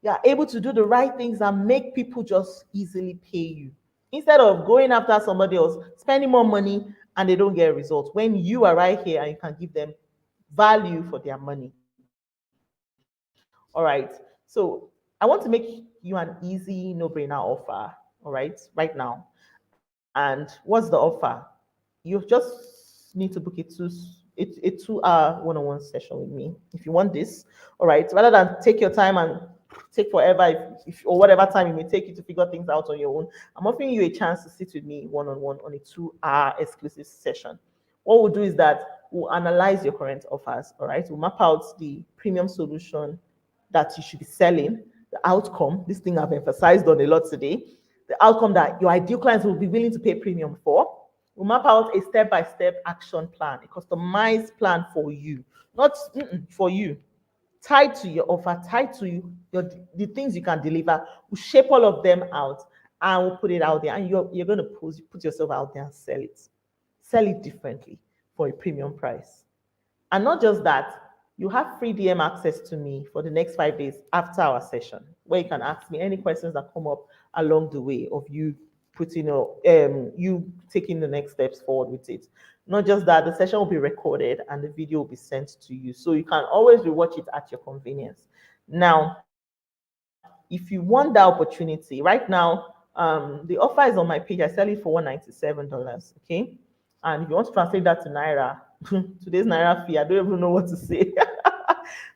You are able to do the right things and make people just easily pay you. Instead of going after somebody else, spending more money and they don't get results, when you are right here and you can give them value for their money. All right. So I want to make you an easy, no-brainer offer. All right now. And what's the offer? You just need to book a 2 hour one-on-one session with me if you want this. All right. Rather than take your time and take forever if or whatever time it may take you to figure things out on your own, I'm offering you a chance to sit with me one-on-one on a 2 hour exclusive session. What we'll do is that we'll analyze your current offers. All right. We'll map out the premium solution that you should be selling, the outcome, this thing I've emphasized on a lot today, the outcome that your ideal clients will be willing to pay premium for. We'll map out a step-by-step action plan, a customized plan for you, not for you, tied to your offer, tied to the things you can deliver. We'll shape all of them out and we'll put it out there. And you're going to put yourself out there and sell it differently for a premium price. And not just that, you have free DM access to me for the next 5 days after our session, where you can ask me any questions that come up along the way of you you taking the next steps forward with it. Not just that, the session will be recorded and the video will be sent to you, so you can always rewatch it at your convenience. Now, if you want that opportunity, right now, the offer is on my page. I sell it for $197. Okay, and if you want to translate that to Naira, today's Naira fee, I don't even know what to say.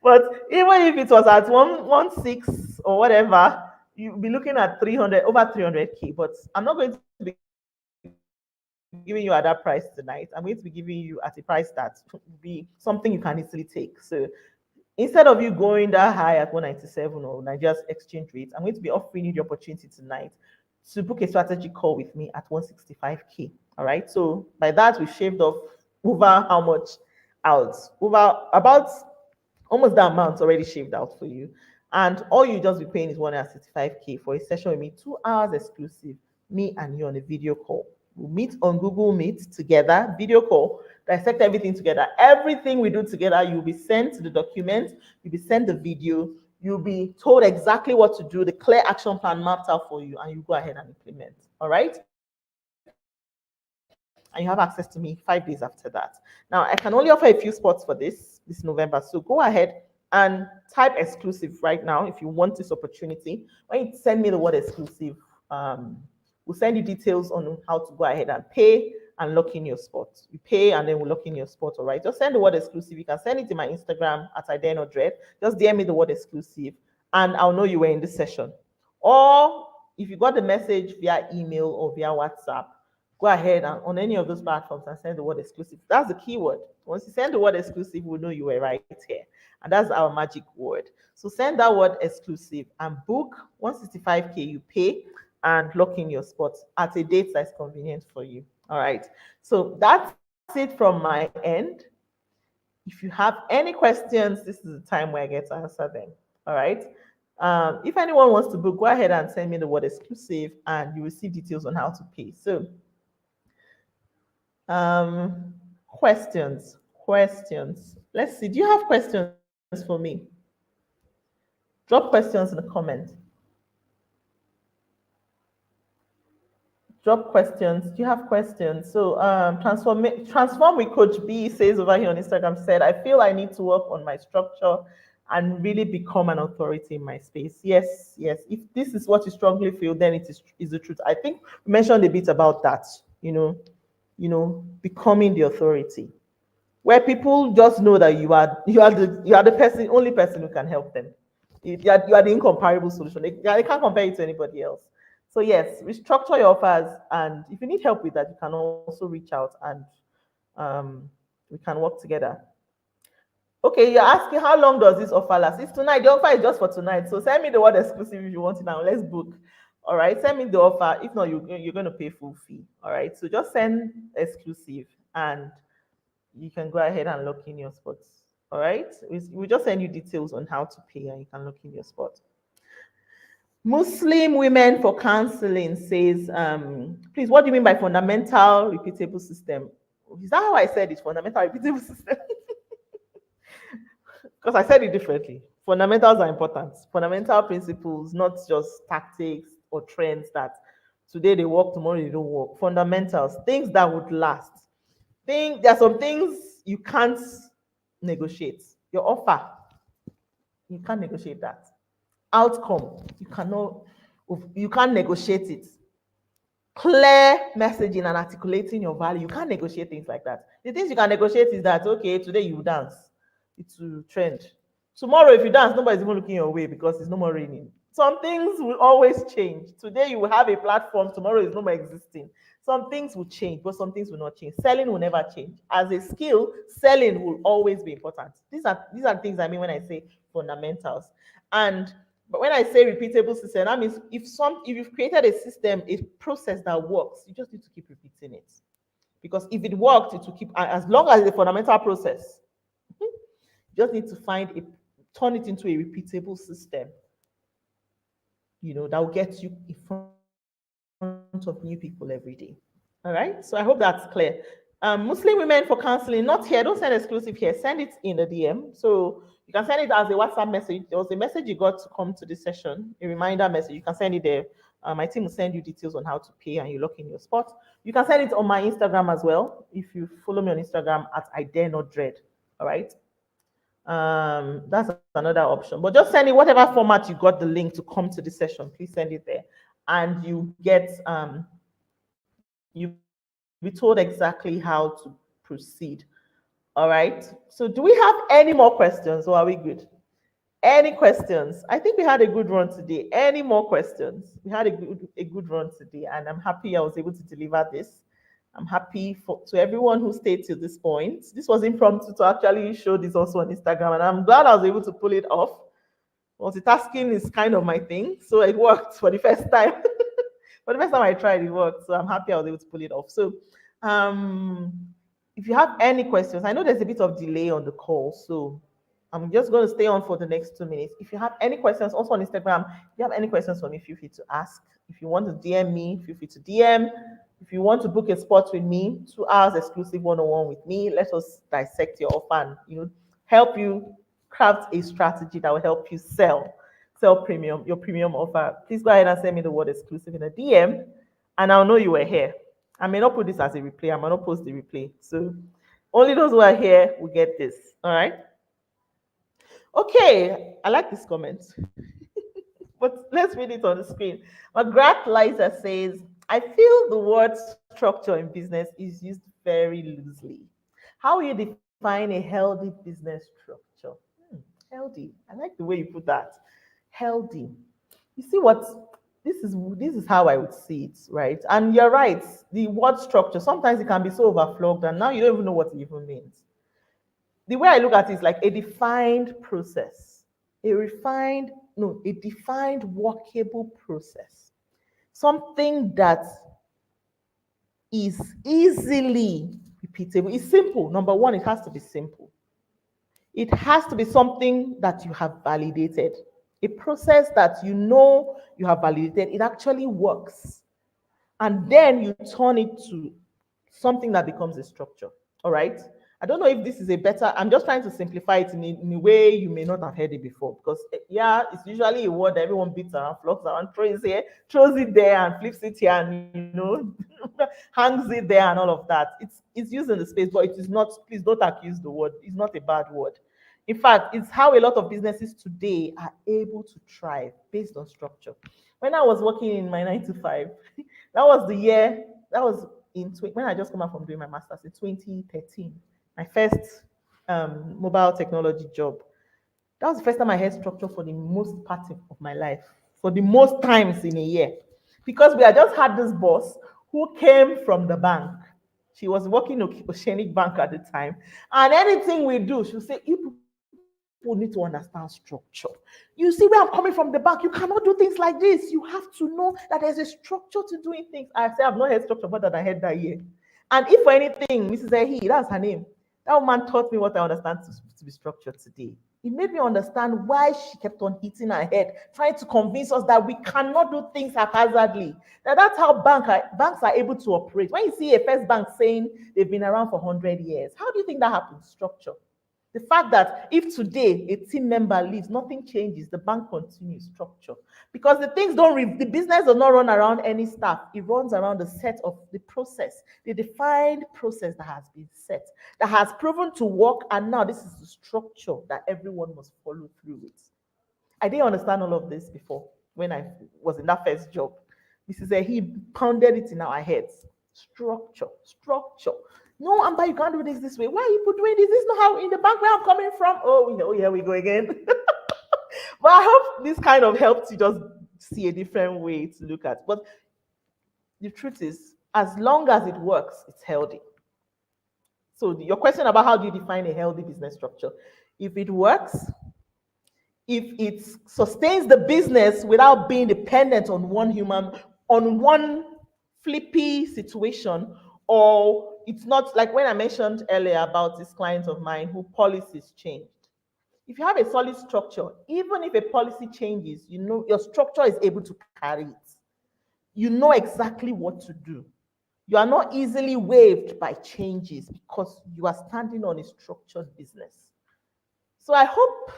But even if it was at 116 or whatever, you'll be looking at over 300K. But I'm not going to be giving you at that price tonight. I'm going to be giving you at a price that will be something you can easily take. So instead of you going that high at 197 or Nigeria's exchange rate, I'm going to be offering you the opportunity tonight to book a strategy call with me at 165K. All right. So by that, we shaved off over how much out? Over about almost that amount already shaved out for you. And all you just be paying is 165K for a session with me, 2 hours exclusive, me and you on a video call. We'll meet on Google Meet together, video call, dissect everything together. Everything we do together, you'll be sent the document, you'll be sent the video, you'll be told exactly what to do, the clear action plan mapped out for you, and you go ahead and implement. All right? And you have access to me 5 days after that. Now, I can only offer a few spots for this November. So go ahead and type exclusive right now if you want this opportunity. When you send me the word exclusive, we'll send you details on how to go ahead and pay and lock in your spot. You pay and then we'll lock in your spot, all right? Just send the word exclusive. You can send it to my Instagram at IdenODread. Just DM me the word exclusive and I'll know you were in this session. Or if you got the message via email or via WhatsApp, go ahead and on any of those platforms and send the word exclusive. That's the keyword. Once you send the word exclusive, we'll know you were right here. And that's our magic word. So send that word exclusive and book 165K you pay and lock in your spot at a date that's convenient for you. All right. So that's it from my end. If you have any questions, this is the time where I get to answer them. All right. If anyone wants to book, go ahead and send me the word exclusive and you receive details on how to pay. So questions. Let's see. Do you have questions for me? Drop questions in the comment. Drop questions. Do you have questions? So transform with Coach B says over here on Instagram said, I feel I need to work on my structure and really become an authority in my space. Yes. If this is what you strongly feel, then it is the truth. I think we mentioned a bit about that, becoming the authority, where people just know that you are the only person who can help them. You are the incomparable solution. They can't compare you to anybody else. So yes, restructure your offers, and if you need help with that, you can also reach out and we can work together. Okay, you're asking how long does this offer last? It's tonight. The offer is just for tonight. So send me the word exclusive if you want it now. Let's book. All right, send me the offer. If not, you're going to pay full fee. All right, so just send exclusive and you can go ahead and lock in your spots. All right, we just send you details on how to pay and you can lock in your spot. Muslim Women for Counseling says, please, what do you mean by fundamental repeatable system? Is that how I said it? Fundamental repeatable system? Because I said it differently. Fundamentals are important. Fundamental principles, not just tactics or trends that today they work, tomorrow they don't work. Fundamentals, things that would last. There are some things you can't negotiate. Your offer, you can't negotiate that. Outcome, you can't negotiate it. Clear messaging and articulating your value, you can't negotiate things like that. The things you can negotiate is that, okay, today you dance, it will trend. Tomorrow, if you dance, nobody's even looking your way because it's no more raining. Some things will always change. Today you will have a platform, tomorrow is no more existing. Some things will change, but some things will not change. Selling will never change. As a skill, selling will always be important. These are things I mean when I say fundamentals. But when I say repeatable system, that means if you've created a system, a process that works, you just need to keep repeating it. Because if it worked, it will keep, as long as it's a fundamental process, you just need to turn it into a repeatable system, that will get you in front of new people every day. All right, so I hope that's clear. Muslim Women for Counseling, not here, don't send exclusive here, send it in the DM. So you can send it as a WhatsApp message. There was a message you got to come to this session, a reminder message. You can send it there. My team will send you details on how to pay and you lock in your spot. You can send it on my Instagram as well. If you follow me on Instagram at IdenODread. All right. That's another option. But just send it whatever format you got the link to come to the session. Please send it there. And you get you be told exactly how to proceed. All right. So do we have any more questions or are we good? Any questions? I think we had a good run today. Any more questions? We had a good run today, and I'm happy I was able to deliver this. I'm happy to everyone who stayed to this point. This was impromptu to actually show this also on Instagram, and I'm glad I was able to pull it off. Multitasking is kind of my thing, so it worked for the first time. For the first time I tried, it worked. So I'm happy I was able to pull it off. So Um, if you have any questions, I know there's a bit of delay on the call, so I'm just going to stay on for the next 2 minutes. If you have any questions, also on Instagram, if you have any questions for me, feel free to ask. If you want to DM me, feel free to DM. If you want to book a spot with me, 2 hours exclusive one-on-one with me, let us dissect your offer and help you craft a strategy that will help you sell your premium offer. Please go ahead and send me the word exclusive in a DM, and I'll know you were here. I may not put this as a replay. I might not post the replay. So only those who are here will get this. All right. Okay. I like this comment, but let's read it on the screen. McGrath Liza says, I feel the word structure in business is used very loosely. How will you define a healthy business structure? Healthy. I like the way you put that. Healthy. You see what this is how I would see it, right? And you're right. The word structure sometimes it can be so overflogged, and now you don't even know what it even means. The way I look at it is like a defined process, a defined workable process, something that is easily repeatable. It's simple. Number one, it has to be simple. It has to be something that you have validated, a process that you have validated. It actually works. And then you turn it to something that becomes a structure. All right. I don't know if this is a better, I'm just trying to simplify it in a way you may not have heard it before. Because, yeah, it's usually a word that everyone beats around, flops around, throws it there and flips it here and, hangs it there and all of that. It's used in the space, but it is not, please don't accuse the word. It's not a bad word. In fact, it's how a lot of businesses today are able to thrive based on structure. When I was working in my 9 to 5, that was the year, that was when I just come out from doing my master's in 2013, my first mobile technology job. That was the first time I had structure for the most part of my life, for the most times in a year. Because we had just had this boss who came from the bank. She was working at Oceanic Bank at the time. And anything we do, she'll say, you people need to understand structure. You see where I'm coming from the bank, you cannot do things like this. You have to know that there's a structure to doing things. I say I've not had structure more than I had that year. And if for anything, Mrs. Ehi, that's her name, that woman taught me what I understand to be structured today. It made me understand why she kept on hitting her head, trying to convince us that we cannot do things haphazardly. That's how banks are able to operate. When you see a first bank saying they've been around for 100 years, how do you think that happens? Structure. The fact that if today a team member leaves, nothing changes, the bank continues, structure. Because the business does not run around any staff. It runs around the set of the process, the defined process that has been set, that has proven to work, and now this is the structure that everyone must follow through with. I didn't understand all of this before when I was in that first job. He pounded it in our heads. Structure, structure. No, Amber, you can't do this way. Why are you doing this? This is not how in the bank where I'm coming from. Oh, here we go again. But I hope this kind of helps you just see a different way to look at. But the truth is, as long as it works, it's healthy. So your question about how do you define a healthy business structure? If it works, if it sustains the business without being dependent on one flippy situation, or it's not like when I mentioned earlier about this client of mine who policies changed. If you have a solid structure, even if a policy changes, your structure is able to carry it. You know exactly what to do. You are not easily waived by changes because you are standing on a structured business. So I hope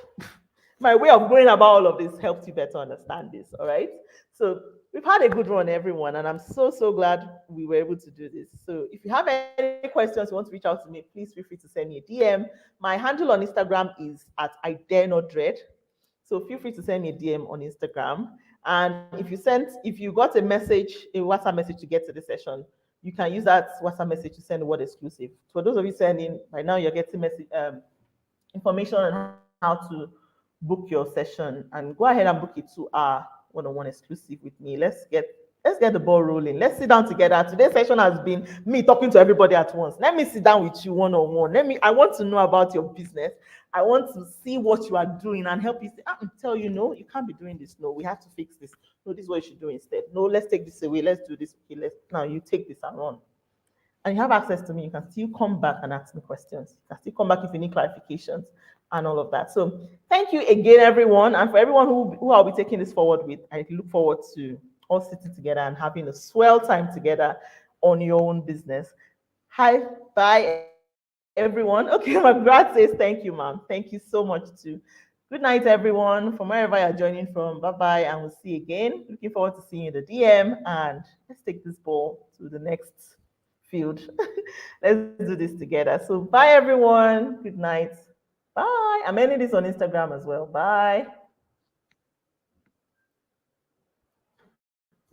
my way of going about all of this helps you better understand this, all right? So we've had a good run, everyone, and I'm so glad we were able to do this. So if you have any questions, you want to reach out to me, please feel free to send me a DM. My handle on Instagram is at I Dare Not Dread. So feel free to send me a DM on Instagram. And if you got a WhatsApp message to get to the session, you can use that WhatsApp message to send the word exclusive. For those of you sending, by now you're getting information on how to book your session, and go ahead and book it to our one-on-one exclusive with me. Let's get the ball rolling. Let's sit down together. Today's session has been me talking to everybody at once. Let me sit down with you one-on-one. I want to know about your business. I want to see what you are doing and help you tell you, no, you can't be doing this. No, we have to fix this. No, this is what you should do instead. No, let's take this away. Let's do this. Okay, now you take this and run. and you have access to me, you can still come back and ask me questions. You can still come back if you need clarifications and all of that. So thank you again, everyone. And for everyone who I'll be taking this forward with, I look forward to all sitting together and having a swell time together on your own business. Hi, bye, everyone. Okay, my grad says thank you, ma'am. Thank you so much too. Good night, everyone, from wherever you're joining from. Bye bye, and we'll see you again. Looking forward to seeing you in the DM, and let's take this ball to the next field. Let's do this together. So, bye, everyone. Good night. Bye. I'm ending this on Instagram as well. Bye.